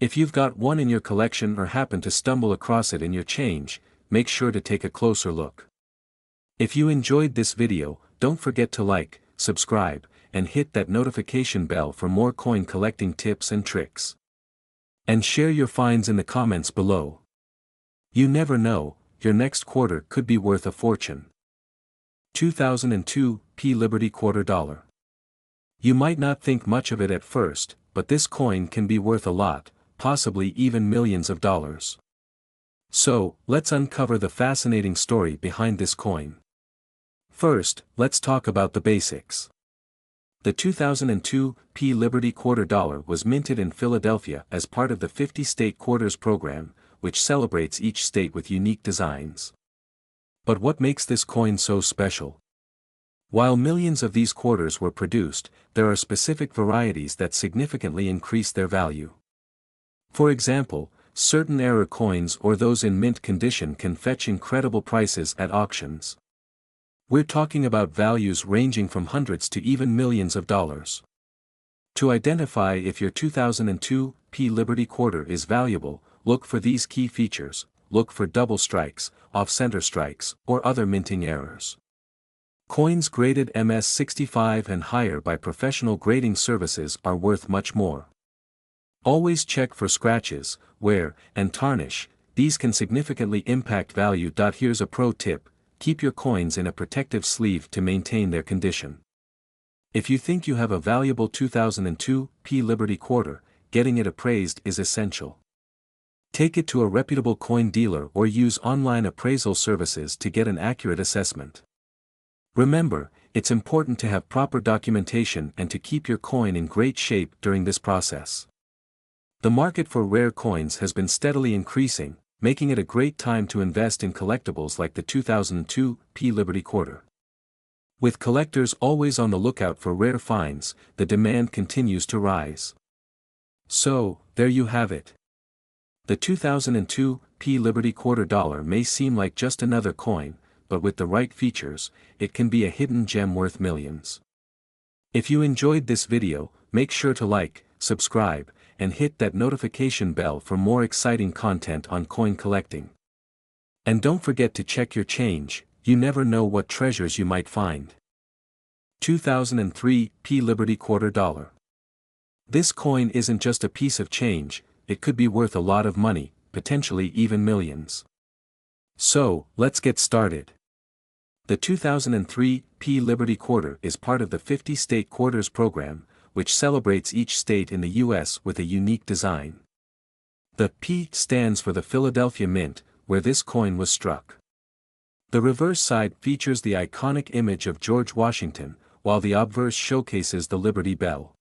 [SPEAKER 1] If you've got one in your collection or happen to stumble across it in your change, make sure to take a closer look. If you enjoyed this video, don't forget to like, subscribe, and hit that notification bell for more coin collecting tips and tricks. And share your finds in the comments below. You never know, your next quarter could be worth a fortune. 2002 P Liberty Quarter Dollar. You might not think much of it at first, but this coin can be worth a lot, possibly even millions of dollars. So, let's uncover the fascinating story behind this coin. First, let's talk about the basics. The 2002 P Liberty Quarter Dollar was minted in Philadelphia as part of the 50-state quarters program, which celebrates each state with unique designs. But what makes this coin so special? While millions of these quarters were produced, there are specific varieties that significantly increase their value. For example, certain error coins or those in mint condition can fetch incredible prices at auctions. We're talking about values ranging from hundreds to even millions of dollars. To identify if your 2002 P Liberty Quarter is valuable, look for these key features. Look for double strikes, off-center strikes, or other minting errors. Coins graded MS65 and higher by professional grading services are worth much more. Always check for scratches, wear, and tarnish. These can significantly impact value. Here's a pro tip. Keep your coins in a protective sleeve to maintain their condition. If you think you have a valuable 2002 P Liberty Quarter, getting it appraised is essential. Take it to a reputable coin dealer or use online appraisal services to get an accurate assessment. Remember, it's important to have proper documentation and to keep your coin in great shape during this process. The market for rare coins has been steadily increasing, making it a great time to invest in collectibles like the 2002 P Liberty Quarter. With collectors always on the lookout for rare finds, the demand continues to rise. So, there you have it. The 2002 P Liberty Quarter Dollar may seem like just another coin, but with the right features, it can be a hidden gem worth millions. If you enjoyed this video, make sure to like, subscribe, and hit that notification bell for more exciting content on coin collecting. And don't forget to check your change, you never know what treasures you might find. 2003 P Liberty Quarter Dollar. This coin isn't just a piece of change, it could be worth a lot of money, potentially even millions. So, let's get started. The 2003 P Liberty Quarter is part of the 50-state quarters program, which celebrates each state in the U.S. with a unique design. The P stands for the Philadelphia Mint, where this coin was struck. The reverse side features the iconic image of George Washington, while the obverse showcases the Liberty Bell.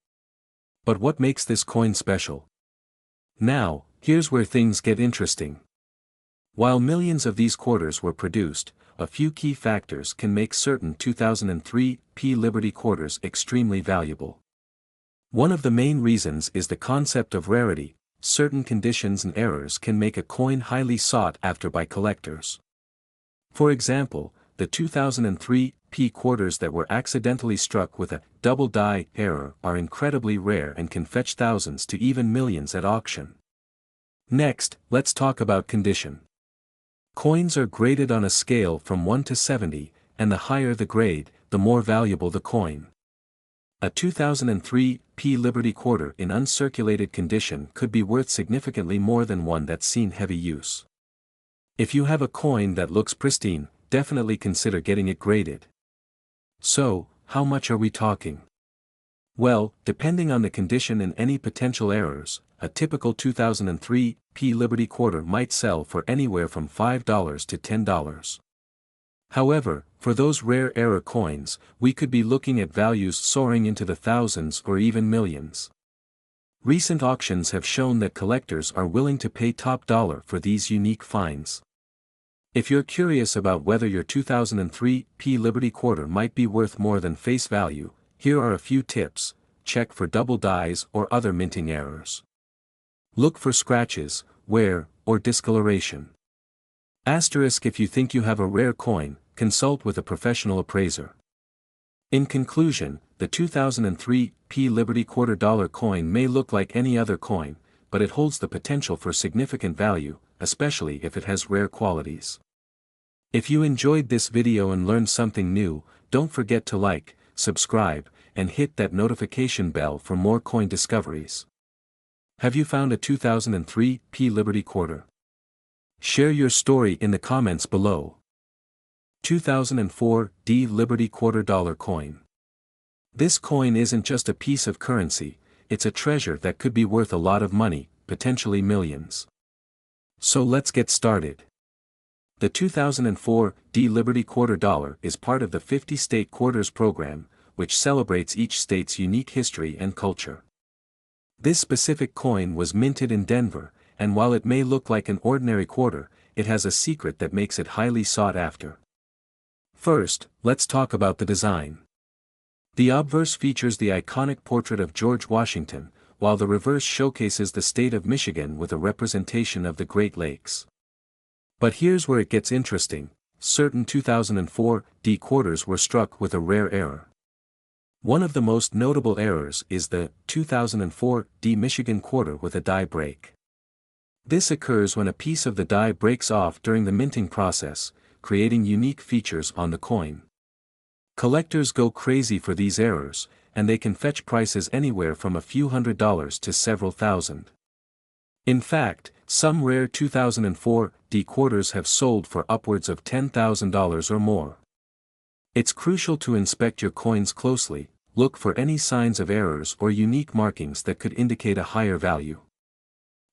[SPEAKER 1] But what makes this coin special? Now, here's where things get interesting. While millions of these quarters were produced, a few key factors can make certain 2003 P Liberty quarters extremely valuable. One of the main reasons is the concept of rarity. Certain conditions and errors can make a coin highly sought after by collectors. For example, the 2003 P quarters that were accidentally struck with a double die error are incredibly rare and can fetch thousands to even millions at auction. Next, let's talk about condition. Coins are graded on a scale from 1 to 70, and the higher the grade, the more valuable the coin. A 2003 P Liberty quarter in uncirculated condition could be worth significantly more than one that's seen heavy use. If you have a coin that looks pristine, definitely consider getting it graded. So, how much are we talking? Well, depending on the condition and any potential errors, a typical 2003 P Liberty quarter might sell for anywhere from $5 to $10. However, for those rare error coins, we could be looking at values soaring into the thousands or even millions. Recent auctions have shown that collectors are willing to pay top dollar for these unique finds. If you're curious about whether your 2003 P Liberty quarter might be worth more than face value, here are a few tips. Check for double dies or other minting errors. Look for scratches, wear, or discoloration. Asterisk: if you think you have a rare coin, consult with a professional appraiser. In conclusion, the 2003 P Liberty quarter dollar coin may look like any other coin, but it holds the potential for significant value, especially if it has rare qualities. If you enjoyed this video and learned something new, don't forget to like, subscribe, and hit that notification bell for more coin discoveries. Have you found a 2003 P Liberty quarter? Share your story in the comments below. 2004 D Liberty quarter dollar coin. This coin isn't just a piece of currency, it's a treasure that could be worth a lot of money, potentially millions. So let's get started. The 2004 D Liberty quarter dollar is part of the 50-state quarters program, which celebrates each state's unique history and culture. This specific coin was minted in Denver, and while it may look like an ordinary quarter, it has a secret that makes it highly sought after. First, let's talk about the design. The obverse features the iconic portrait of George Washington, while the reverse showcases the state of Michigan with a representation of the Great Lakes. But here's where it gets interesting: certain 2004 D quarters were struck with a rare error. One of the most notable errors is the 2004 D Michigan quarter with a die break. This occurs when a piece of the die breaks off during the minting process, creating unique features on the coin. Collectors go crazy for these errors, and they can fetch prices anywhere from a few $100s to several thousand. In fact, some rare 2004 D quarters have sold for upwards of $10,000 or more. It's crucial to inspect your coins closely, look for any signs of errors or unique markings that could indicate a higher value.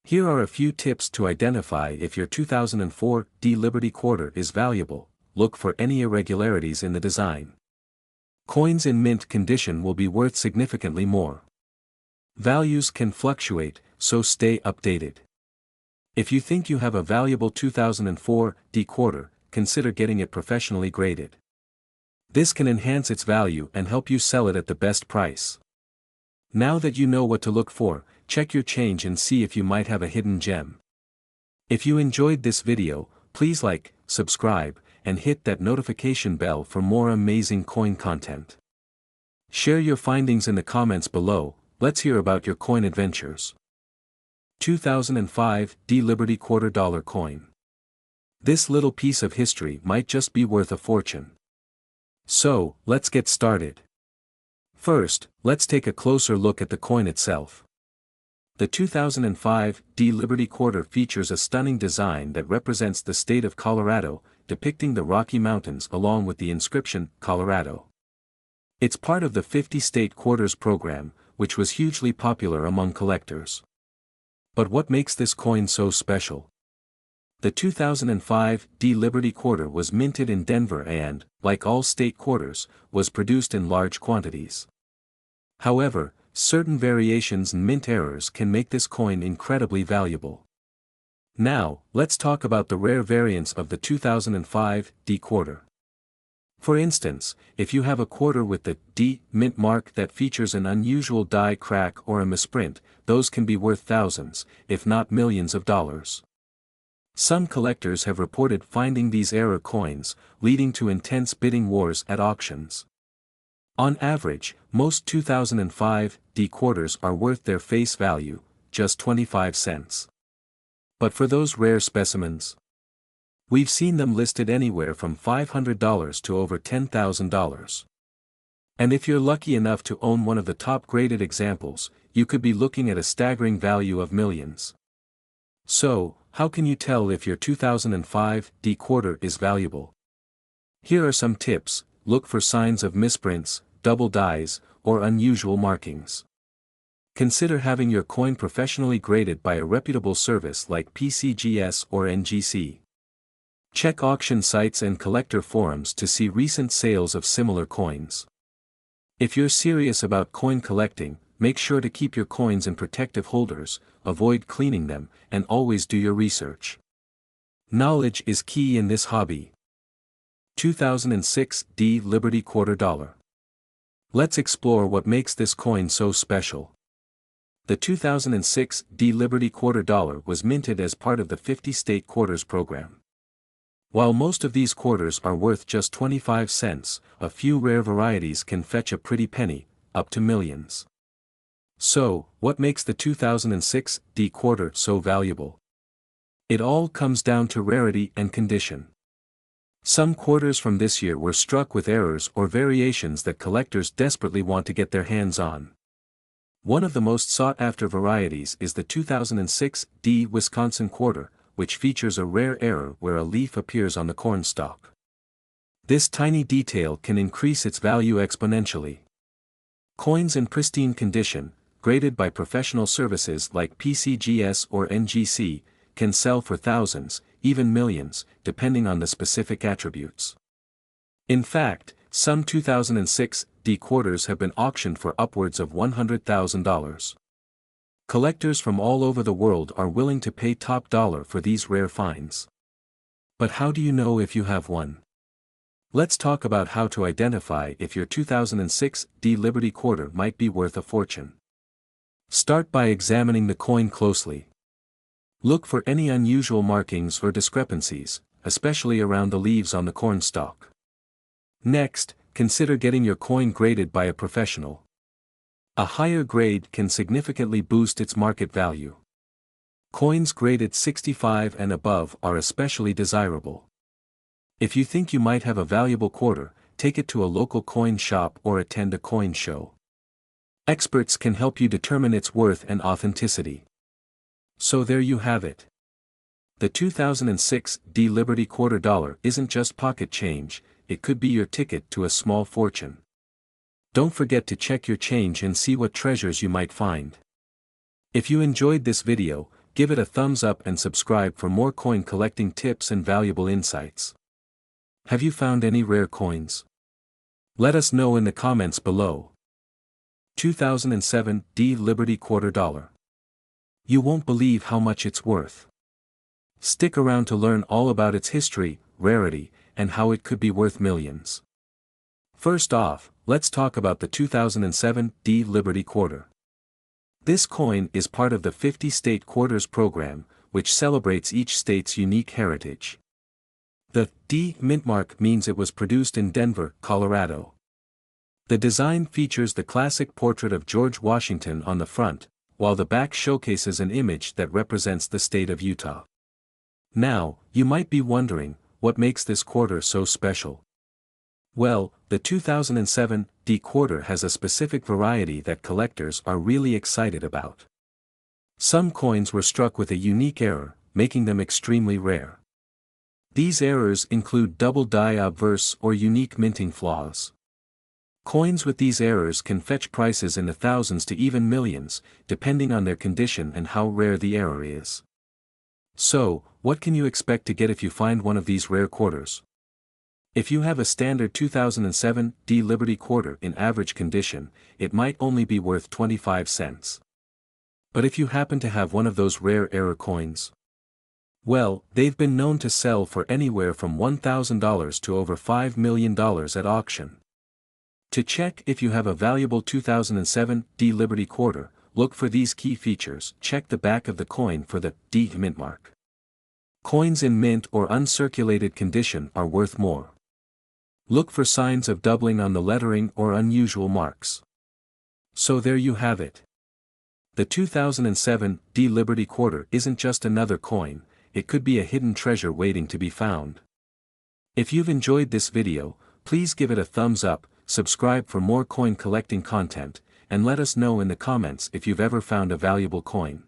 [SPEAKER 1] Here are a few tips to identify if your 2004 D Liberty quarter is valuable. Look for any irregularities in the design. Coins in mint condition will be worth significantly more. Values can fluctuate, so stay updated. If you think you have a valuable 2004 D quarter, consider getting it professionally graded. This can enhance its value and help you sell it at the best price. Now that you know what to look for, check your change and see if you might have a hidden gem. If you enjoyed this video, please like, subscribe, and hit that notification bell for more amazing coin content. Share your findings in the comments below. Let's hear about your coin adventures. 2005 D Liberty quarter dollar coin. This little piece of history might just be worth a fortune. So, let's get started. First, let's take a closer look at the coin itself. The 2005 D Liberty Quarter features a stunning design that represents the state of Colorado, depicting the Rocky Mountains along with the inscription, Colorado. It's part of the 50-state quarters program, which was hugely popular among collectors. But what makes this coin so special? The 2005 D Liberty Quarter was minted in Denver and, like all state quarters, was produced in large quantities. However, certain variations and mint errors can make this coin incredibly valuable. Now, let's talk about the rare variants of the 2005 D Quarter. For instance, if you have a quarter with the D mint mark that features an unusual die crack or a misprint, those can be worth thousands, if not millions of dollars. Some collectors have reported finding these error coins, leading to intense bidding wars at auctions. On average, most 2005 D quarters are worth their face value, just 25 cents. But for those rare specimens, we've seen them listed anywhere from $500 to over $10,000. And if you're lucky enough to own one of the top-graded examples, you could be looking at a staggering value of millions. So, how can you tell if your 2005 D quarter is valuable? Here are some tips. Look for signs of misprints, double dies, or unusual markings. Consider having your coin professionally graded by a reputable service like PCGS or NGC. Check auction sites and collector forums to see recent sales of similar coins. If you're serious about coin collecting, make sure to keep your coins in protective holders, avoid cleaning them, and always do your research. Knowledge is key in this hobby. 2006 D Liberty Quarter Dollar. Let's explore what makes this coin so special. The 2006 D Liberty Quarter Dollar was minted as part of the 50-state quarters program. While most of these quarters are worth just 25 cents, a few rare varieties can fetch a pretty penny, up to millions. So, what makes the 2006 D quarter so valuable? It all comes down to rarity and condition. Some quarters from this year were struck with errors or variations that collectors desperately want to get their hands on. One of the most sought-after varieties is the 2006 D Wisconsin Quarter, which features a rare error where a leaf appears on the corn stalk. This tiny detail can increase its value exponentially. Coins in pristine condition, graded by professional services like PCGS or NGC, can sell for thousands, even millions, depending on the specific attributes. In fact, some 2006 D quarters have been auctioned for upwards of $100,000. Collectors from all over the world are willing to pay top dollar for these rare finds. But how do you know if you have one? Let's talk about how to identify if your 2006 D Liberty Quarter might be worth a fortune. Start by examining the coin closely. Look for any unusual markings or discrepancies, especially around the leaves on the corn stalk. Next, consider getting your coin graded by a professional. A higher grade can significantly boost its market value. Coins graded 65 and above are especially desirable. If you think you might have a valuable quarter, take it to a local coin shop or attend a coin show. Experts can help you determine its worth and authenticity. So there you have it. The 2006 D Liberty Quarter Dollar isn't just pocket change, it could be your ticket to a small fortune. Don't forget to check your change and see what treasures you might find. If you enjoyed this video, give it a thumbs up and subscribe for more coin collecting tips and valuable insights. Have you found any rare coins? Let us know in the comments below. 2007 D Liberty Quarter Dollar. You won't believe how much it's worth. Stick around to learn all about its history, rarity, and how it could be worth millions. First off, let's talk about the 2007 D Liberty Quarter. This coin is part of the 50-state quarters program, which celebrates each state's unique heritage. The D mint mark means it was produced in Denver, Colorado. The design features the classic portrait of George Washington on the front, while the back showcases an image that represents the state of Utah. Now, you might be wondering, what makes this quarter so special? Well, the 2007 quarter has a specific variety that collectors are really excited about. Some coins were struck with a unique error, making them extremely rare. These errors include double die obverse or unique minting flaws. Coins with these errors can fetch prices in the thousands to even millions, depending on their condition and how rare the error is. So, what can you expect to get if you find one of these rare quarters? If you have a standard 2007 D Liberty quarter in average condition, it might only be worth 25 cents. But if you happen to have one of those rare error coins, well, they've been known to sell for anywhere from $1,000 to over $5 million at auction. To check if you have a valuable 2007 D Liberty quarter, look for these key features. Check the back of the coin for the D mint mark. Coins in mint or uncirculated condition are worth more. Look for signs of doubling on the lettering or unusual marks. So there you have it. The 2007 D Liberty quarter isn't just another coin, it could be a hidden treasure waiting to be found. If you've enjoyed this video, please give it a thumbs up, subscribe for more coin collecting content, and let us know in the comments if you've ever found a valuable coin.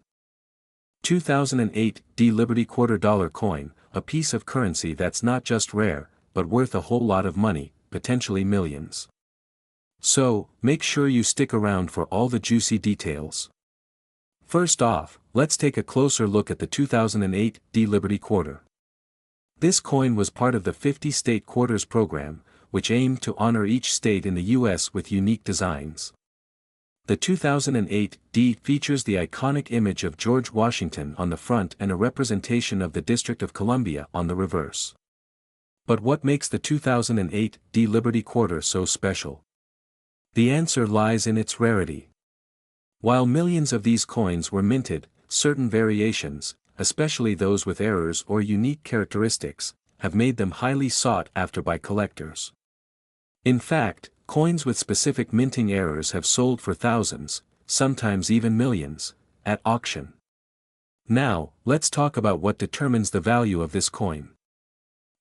[SPEAKER 1] 2008 D Liberty quarter dollar coin, a piece of currency that's not just rare, but worth a whole lot of money, potentially millions. So, make sure you stick around for all the juicy details. First off, let's take a closer look at the 2008 D Liberty quarter. This coin was part of the 50-state quarters program, which aimed to honor each state in the U.S. with unique designs. The 2008 D features the iconic image of George Washington on the front and a representation of the District of Columbia on the reverse. But what makes the 2008 D Liberty quarter so special? The answer lies in its rarity. While millions of these coins were minted, certain variations, especially those with errors or unique characteristics, have made them highly sought after by collectors. In fact, coins with specific minting errors have sold for thousands, sometimes even millions, at auction. Now, let's talk about what determines the value of this coin.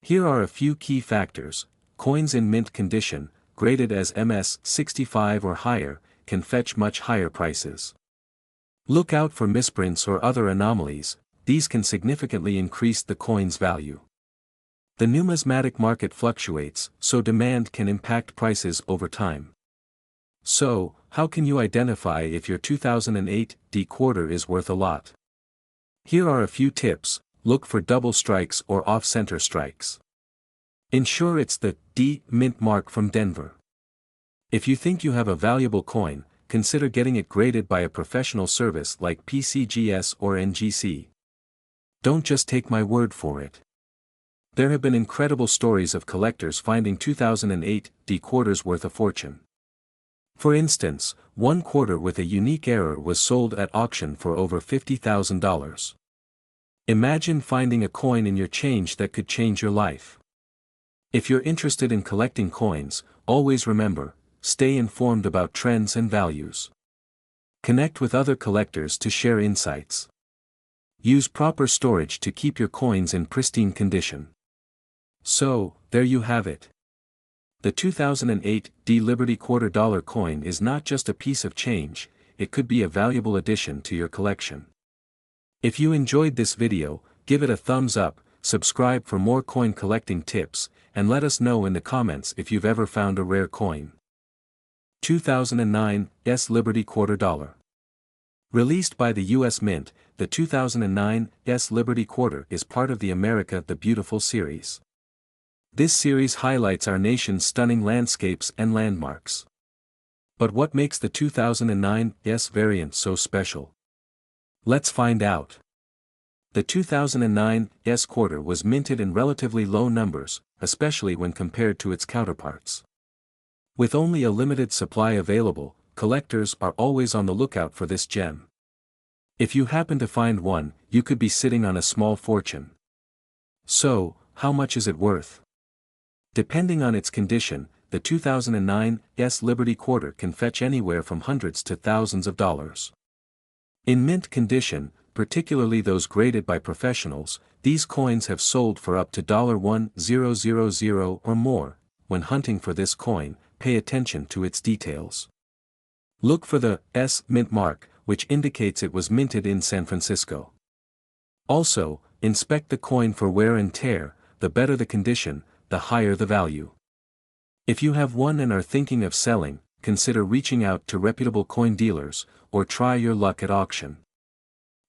[SPEAKER 1] Here are a few key factors. Coins in mint condition, graded as MS 65 or higher, can fetch much higher prices. Look out for misprints or other anomalies, these can significantly increase the coin's value. The numismatic market fluctuates, so demand can impact prices over time. So, how can you identify if your 2008 D quarter is worth a lot? Here are a few tips. Look for double strikes or off-center strikes. Ensure it's the D mint mark from Denver. If you think you have a valuable coin, consider getting it graded by a professional service like PCGS or NGC. Don't just take my word for it. There have been incredible stories of collectors finding 2008 D quarters worth a fortune. For instance, one quarter with a unique error was sold at auction for over $50,000. Imagine finding a coin in your change that could change your life. If you're interested in collecting coins, always remember, stay informed about trends and values. Connect with other collectors to share insights. Use proper storage to keep your coins in pristine condition. So, there you have it. The 2008 D Liberty quarter dollar coin is not just a piece of change, it could be a valuable addition to your collection. If you enjoyed this video, give it a thumbs up, subscribe for more coin collecting tips, and let us know in the comments if you've ever found a rare coin. 2009 S Liberty quarter dollar. Released by the U.S. Mint, the 2009 S Liberty quarter is part of the America the Beautiful series. This series highlights our nation's stunning landscapes and landmarks. But what makes the 2009 S variant so special? Let's find out. The 2009 S quarter was minted in relatively low numbers, especially when compared to its counterparts. With only a limited supply available, collectors are always on the lookout for this gem. If you happen to find one, you could be sitting on a small fortune. So, how much is it worth? Depending on its condition, the 2009 S Liberty quarter can fetch anywhere from hundreds to thousands of dollars. In mint condition, particularly those graded by professionals, these coins have sold for up to $1,000 or more. When hunting for this coin, pay attention to its details. Look for the S mint mark, which indicates it was minted in San Francisco. Also, inspect the coin for wear and tear. The better the condition, the higher the value. If you have one and are thinking of selling, consider reaching out to reputable coin dealers, or try your luck at auction.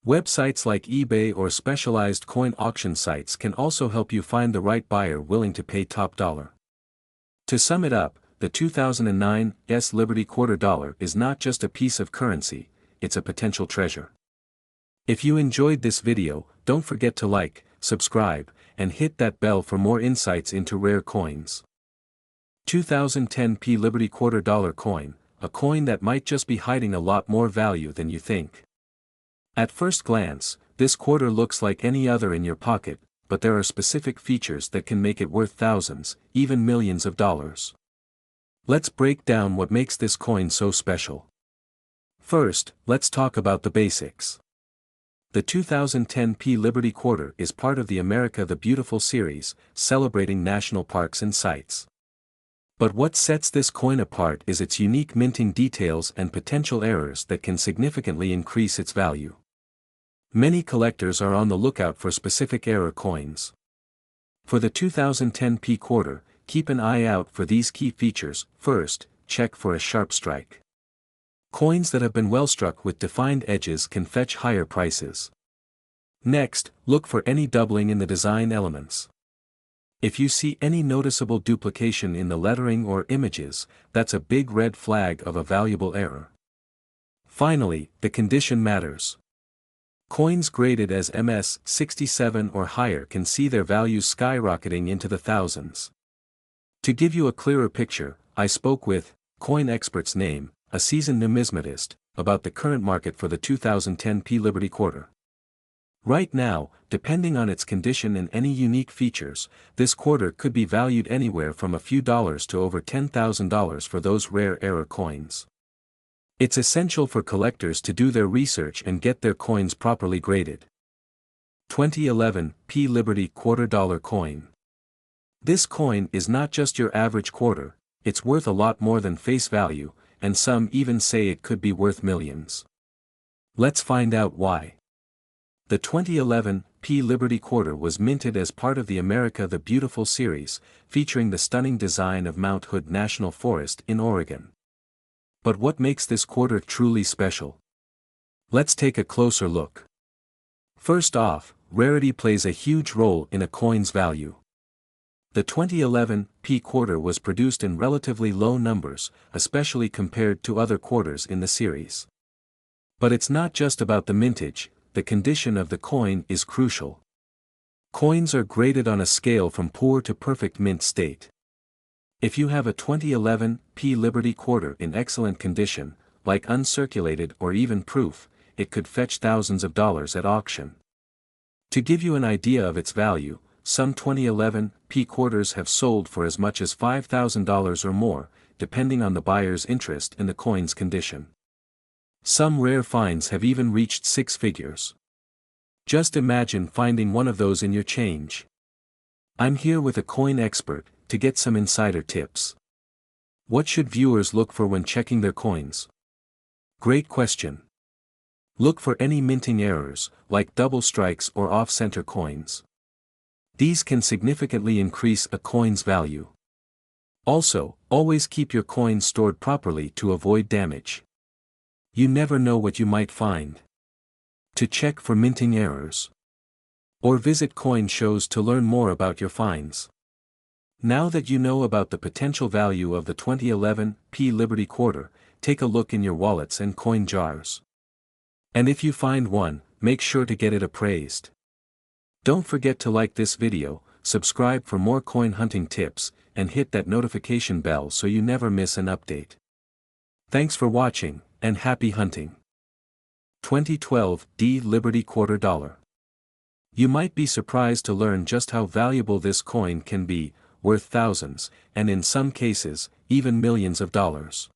[SPEAKER 1] Websites like eBay or specialized coin auction sites can also help you find the right buyer willing to pay top dollar. To sum it up, the 2009 S Liberty Quarter Dollar is not just a piece of currency, it's a potential treasure. If you enjoyed this video, don't forget to like, subscribe, and hit that bell for more insights into rare coins. 2010 P Liberty Quarter Dollar Coin, a coin that might just be hiding a lot more value than you think. At first glance, this quarter looks like any other in your pocket, but there are specific features that can make it worth thousands, even millions of dollars. Let's break down what makes this coin so special. First, let's talk about the basics. The 2010 P Liberty Quarter is part of the America the Beautiful series, celebrating national parks and sites. But what sets this coin apart is its unique minting details and potential errors that can significantly increase its value. Many collectors are on the lookout for specific error coins. For the 2010 P Quarter, keep an eye out for these key features. First, check for a sharp strike. Coins that have been well struck with defined edges can fetch higher prices. Next, look for any doubling in the design elements. If you see any noticeable duplication in the lettering or images, that's a big red flag of a valuable error. Finally, the condition matters. Coins graded as MS 67 or higher can see their values skyrocketing into the thousands. To give you a clearer picture, I spoke with Coin Expert's Name, a seasoned numismatist, about the current market for the 2010 P Liberty Quarter. Right now, depending on its condition and any unique features, this quarter could be valued anywhere from a few dollars to over $10,000 for those rare error coins. It's essential for collectors to do their research and get their coins properly graded. 2011 P Liberty Quarter Dollar Coin. This coin is not just your average quarter, it's worth a lot more than face value, and some even say it could be worth millions. Let's find out why. The 2011 P Liberty Quarter was minted as part of the America the Beautiful series, featuring the stunning design of Mount Hood National Forest in Oregon. But what makes this quarter truly special? Let's take a closer look. First off, rarity plays a huge role in a coin's value. The 2011 P Quarter was produced in relatively low numbers, especially compared to other quarters in the series. But it's not just about the mintage, the condition of the coin is crucial. Coins are graded on a scale from poor to perfect mint state. If you have a 2011 P Liberty Quarter in excellent condition, like uncirculated or even proof, it could fetch thousands of dollars at auction. To give you an idea of its value, some 2011 P quarters have sold for as much as $5,000 or more, depending on the buyer's interest in the coin's condition. Some rare finds have even reached six figures. Just imagine finding one of those in your change. I'm here with a coin expert to get some insider tips. What should viewers look for when checking their coins? Great question. Look for any minting errors, like double strikes or off-center coins. These can significantly increase a coin's value. Also, always keep your coins stored properly to avoid damage. You never know what you might find. To check for minting errors. Or visit coin shows to learn more about your finds. Now that you know about the potential value of the 2011 P Liberty Quarter, take a look in your wallets and coin jars. And if you find one, make sure to get it appraised. Don't forget to like this video, subscribe for more coin hunting tips, and hit that notification bell so you never miss an update. Thanks for watching, and happy hunting. 2012 D Liberty Quarter Dollar. You might be surprised to learn just how valuable this coin can be, worth thousands, and in some cases, even millions of dollars.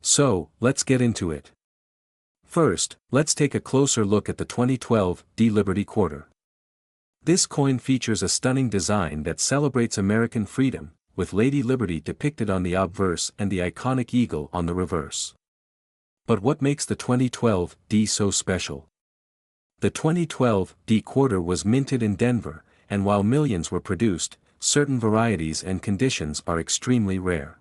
[SPEAKER 1] So, let's get into it. First, let's take a closer look at the 2012 D Liberty Quarter. This coin features a stunning design that celebrates American freedom, with Lady Liberty depicted on the obverse and the iconic eagle on the reverse. But what makes the 2012 D so special? The 2012 D quarter was minted in Denver, and while millions were produced, certain varieties and conditions are extremely rare.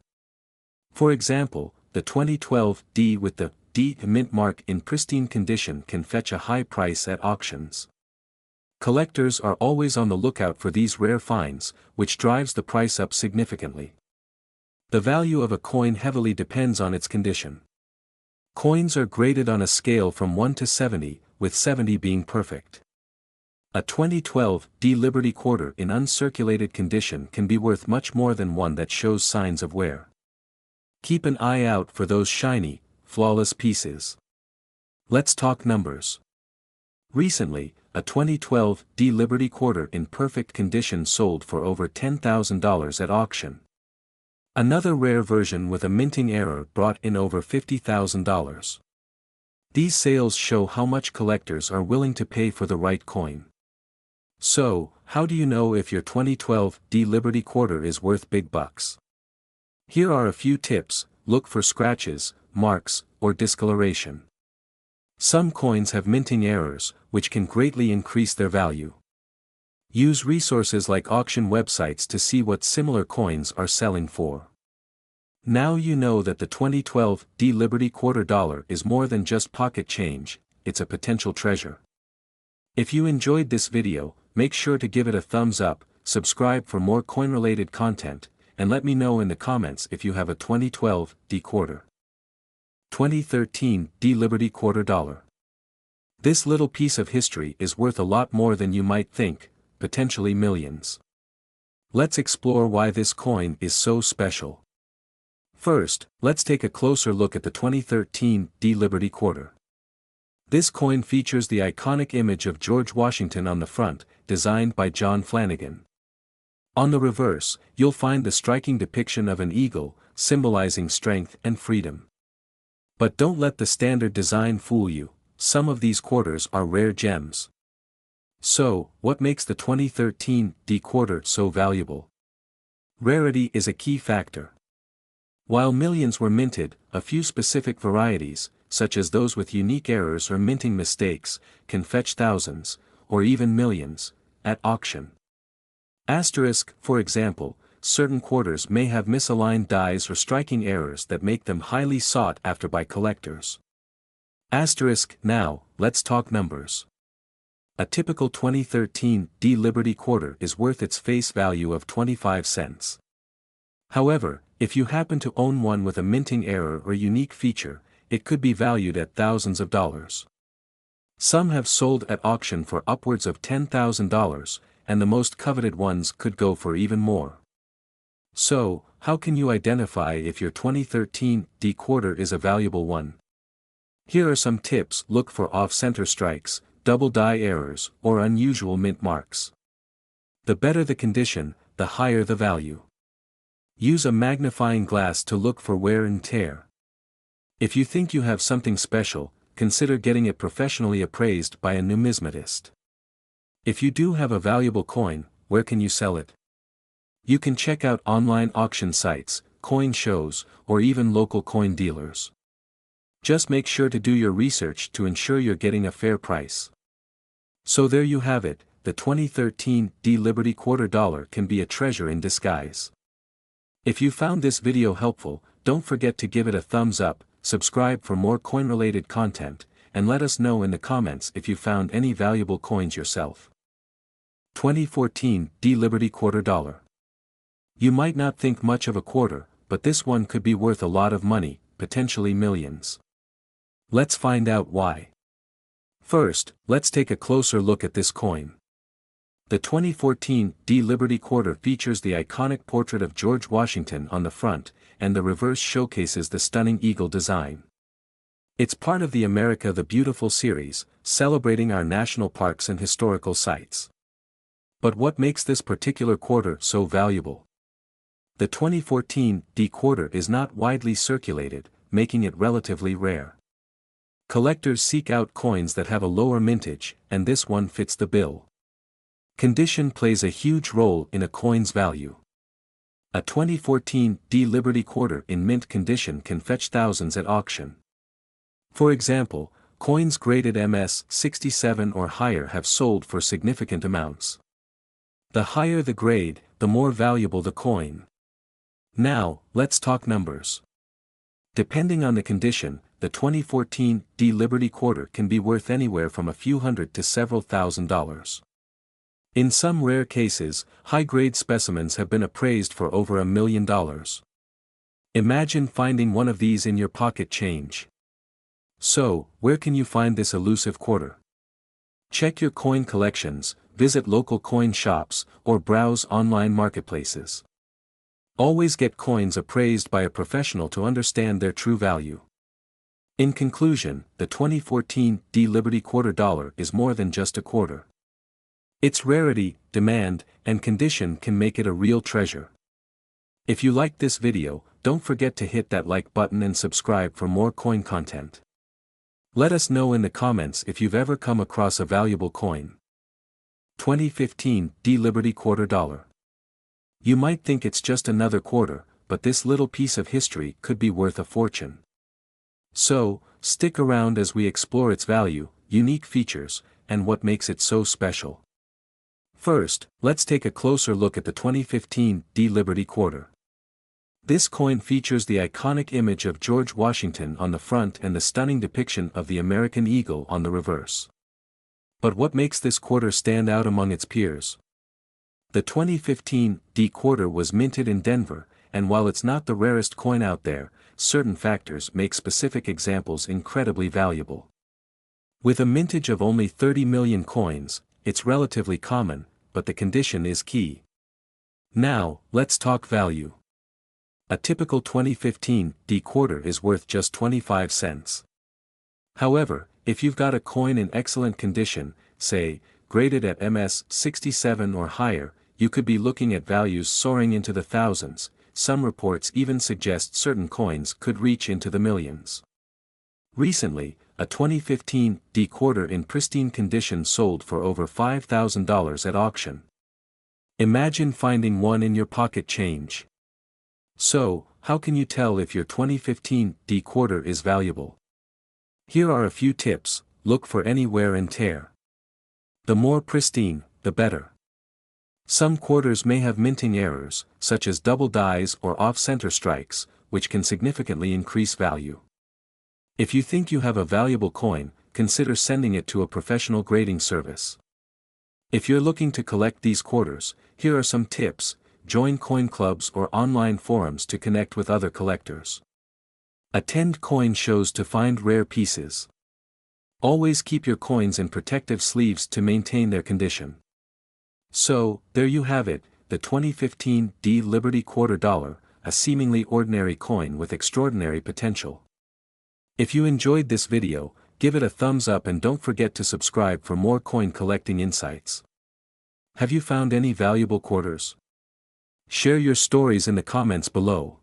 [SPEAKER 1] For example, the 2012 D with the D mint mark in pristine condition can fetch a high price at auctions. Collectors are always on the lookout for these rare finds, which drives the price up significantly. The value of a coin heavily depends on its condition. Coins are graded on a scale from 1 to 70, with 70 being perfect. A 2012 D Liberty quarter in uncirculated condition can be worth much more than one that shows signs of wear. Keep an eye out for those shiny, flawless pieces. Let's talk numbers. Recently, a 2012 D Liberty quarter in perfect condition sold for over $10,000 at auction. Another rare version with a minting error brought in over $50,000. These sales show how much collectors are willing to pay for the right coin. So, how do you know if your 2012 D Liberty quarter is worth big bucks? Here are a few tips: look for scratches, marks, or discoloration. Some coins have minting errors, which can greatly increase their value. Use resources like auction websites to see what similar coins are selling for. Now you know that the 2012 D Liberty quarter dollar is more than just pocket change, it's a potential treasure. If you enjoyed this video, make sure to give it a thumbs up, subscribe for more coin-related content, and let me know in the comments if you have a 2012 D quarter. 2013 D Liberty quarter dollar. This little piece of history is worth a lot more than you might think, potentially millions. Let's explore why this coin is so special. First, let's take a closer look at the 2013 D Liberty quarter. This coin features the iconic image of George Washington on the front, designed by John Flanagan. On the reverse, you'll find the striking depiction of an eagle, symbolizing strength and freedom. But don't let the standard design fool you, some of these quarters are rare gems. So, what makes the 2013 D quarter so valuable? Rarity is a key factor. While millions were minted, a few specific varieties, such as those with unique errors or minting mistakes, can fetch thousands, or even millions, at auction. Asterisk, for example, certain quarters may have misaligned dies or striking errors that make them highly sought after by collectors. Asterisk, now, let's talk numbers. A typical 2013 D Liberty quarter is worth its face value of 25 cents. However, if you happen to own one with a minting error or unique feature, it could be valued at thousands of dollars. Some have sold at auction for upwards of $10,000, and the most coveted ones could go for even more. So, how can you identify if your 2013 D quarter is a valuable one? Here are some tips: look for off-center strikes, double die errors, or unusual mint marks. The better the condition, the higher the value. Use a magnifying glass to look for wear and tear. If you think you have something special, consider getting it professionally appraised by a numismatist. If you do have a valuable coin, where can you sell it? You can check out online auction sites, coin shows, or even local coin dealers. Just make sure to do your research to ensure you're getting a fair price. So there you have it, the 2013 D Liberty quarter dollar can be a treasure in disguise. If you found this video helpful, don't forget to give it a thumbs up, subscribe for more coin-related content, and let us know in the comments if you found any valuable coins yourself. 2014 D Liberty quarter dollar. You might not think much of a quarter, but this one could be worth a lot of money, potentially millions. Let's find out why. First, let's take a closer look at this coin. The 2014 D Liberty quarter features the iconic portrait of George Washington on the front, and the reverse showcases the stunning eagle design. It's part of the America the Beautiful series, celebrating our national parks and historical sites. But what makes this particular quarter so valuable? The 2014 D quarter is not widely circulated, making it relatively rare. Collectors seek out coins that have a lower mintage, and this one fits the bill. Condition plays a huge role in a coin's value. A 2014 D Liberty quarter in mint condition can fetch thousands at auction. For example, coins graded MS-67 or higher have sold for significant amounts. The higher the grade, the more valuable the coin. Now, let's talk numbers. Depending on the condition, the 2014 D Liberty quarter can be worth anywhere from a few hundred to several $1,000s. In some rare cases, high-grade specimens have been appraised for over $1 million. Imagine finding one of these in your pocket change. So, where can you find this elusive quarter? Check your coin collections, visit local coin shops, or browse online marketplaces. Always get coins appraised by a professional to understand their true value. In conclusion, the 2014 D Liberty quarter dollar is more than just a quarter. Its rarity, demand, and condition can make it a real treasure. If you liked this video, don't forget to hit that like button and subscribe for more coin content. Let us know in the comments if you've ever come across a valuable coin. 2015 D Liberty quarter dollar. You might think it's just another quarter, but this little piece of history could be worth a fortune. So, stick around as we explore its value, unique features, and what makes it so special. First, let's take a closer look at the 2015 D Liberty quarter. This coin features the iconic image of George Washington on the front and the stunning depiction of the American eagle on the reverse. But what makes this quarter stand out among its peers? The 2015 D quarter was minted in Denver, and while it's not the rarest coin out there, certain factors make specific examples incredibly valuable. With a mintage of only 30 million coins, it's relatively common, but the condition is key. Now, let's talk value. A typical 2015 D quarter is worth just 25 cents. However, if you've got a coin in excellent condition, say, graded at MS-67 or higher, you could be looking at values soaring into the thousands. Some reports even suggest certain coins could reach into the millions. Recently, a 2015 D quarter in pristine condition sold for over $5,000 at auction. Imagine finding one in your pocket change. So, how can you tell if your 2015 D quarter is valuable? Here are a few tips. Look for any wear and tear. The more pristine, the better. Some quarters may have minting errors, such as double dies or off-center strikes, which can significantly increase value. If you think you have a valuable coin, consider sending it to a professional grading service. If you're looking to collect these quarters, here are some tips. Join coin clubs or online forums to connect with other collectors. Attend coin shows to find rare pieces. Always keep your coins in protective sleeves to maintain their condition. So, there you have it, the 2015 D Liberty quarter dollar, a seemingly ordinary coin with extraordinary potential. If you enjoyed this video, give it a thumbs up and don't forget to subscribe for more coin collecting insights. Have you found any valuable quarters? Share your stories in the comments below.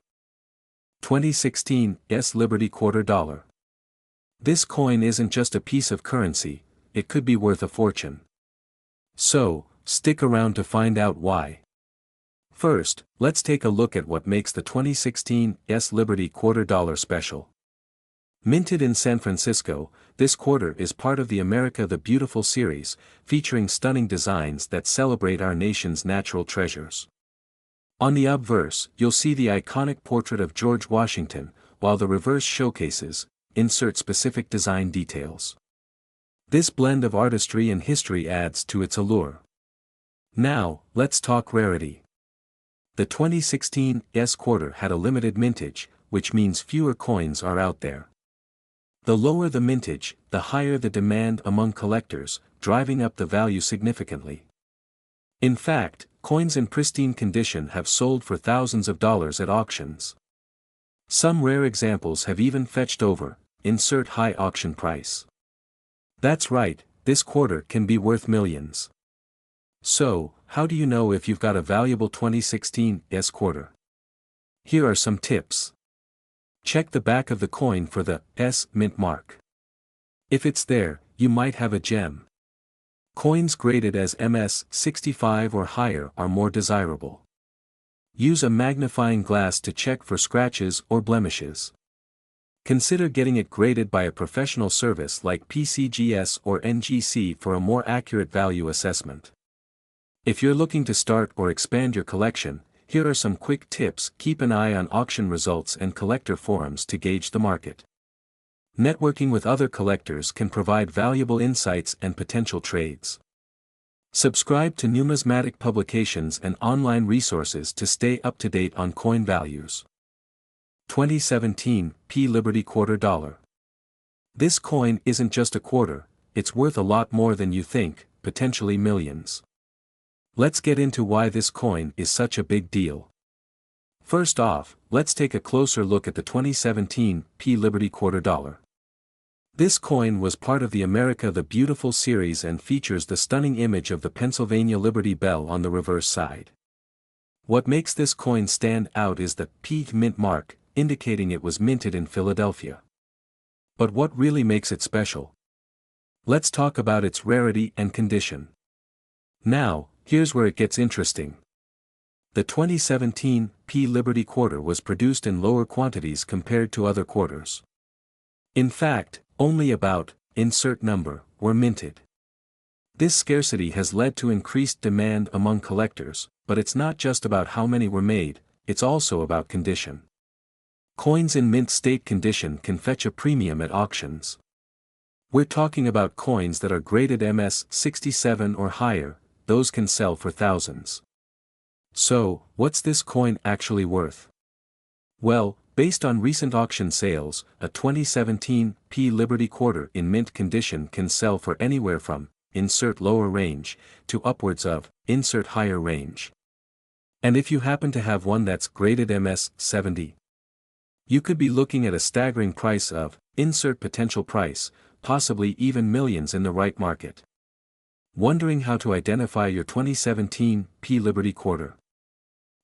[SPEAKER 1] 2016 S Liberty quarter dollar. This coin isn't just a piece of currency, it could be worth a fortune. So, stick around to find out why. First, let's take a look at what makes the 2016 S Liberty quarter dollar special. Minted in San Francisco, this quarter is part of the America the Beautiful series, featuring stunning designs that celebrate our nation's natural treasures. On the obverse, you'll see the iconic portrait of George Washington, while the reverse showcases, insert specific design details. This blend of artistry and history adds to its allure. Now, let's talk rarity. The 2016 S quarter had a limited mintage, which means fewer coins are out there. The lower the mintage, the higher the demand among collectors, driving up the value significantly. In fact, coins in pristine condition have sold for thousands of dollars at auctions. Some rare examples have even fetched over, insert high auction price. That's right, this quarter can be worth millions. So, how do you know if you've got a valuable 2016 S quarter? Here are some tips. Check the back of the coin for the S mint mark. If it's there, you might have a gem. Coins graded as MS-65 or higher are more desirable. Use a magnifying glass to check for scratches or blemishes. Consider getting it graded by a professional service like PCGS or NGC for a more accurate value assessment. If you're looking to start or expand your collection, here are some quick tips. Keep an eye on auction results and collector forums to gauge the market. Networking with other collectors can provide valuable insights and potential trades. Subscribe to numismatic publications and online resources to stay up to date on coin values. 2017 P Liberty Quarter Dollar. This coin isn't just a quarter, it's worth a lot more than you think, potentially millions. Let's get into why this coin is such a big deal. First off, let's take a closer look at the 2017 P Liberty Quarter Dollar. This coin was part of the America the Beautiful series and features the stunning image of the Pennsylvania Liberty Bell on the reverse side. What makes this coin stand out is the P mint mark, indicating it was minted in Philadelphia. But what really makes it special? Let's talk about its rarity and condition. Now, here's where it gets interesting. The 2017 P Liberty Quarter was produced in lower quantities compared to other quarters. In fact, only about, insert number, were minted. This scarcity has led to increased demand among collectors, but it's not just about how many were made, it's also about condition. Coins in mint state condition can fetch a premium at auctions. We're talking about coins that are graded MS 67 or higher, those can sell for thousands. So, what's this coin actually worth? Well, based on recent auction sales, a 2017 P Liberty Quarter in mint condition can sell for anywhere from, insert lower range, to upwards of, insert higher range. And if you happen to have one that's graded MS 70, you could be looking at a staggering price of, insert potential price, possibly even millions in the right market. Wondering how to identify your 2017 P Liberty Quarter?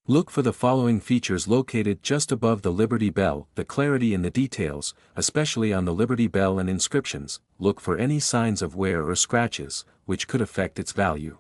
[SPEAKER 1] Look for the following features located just above the Liberty Bell: the clarity in the details, especially on the Liberty Bell and inscriptions. Look for any signs of wear or scratches, which could affect its value.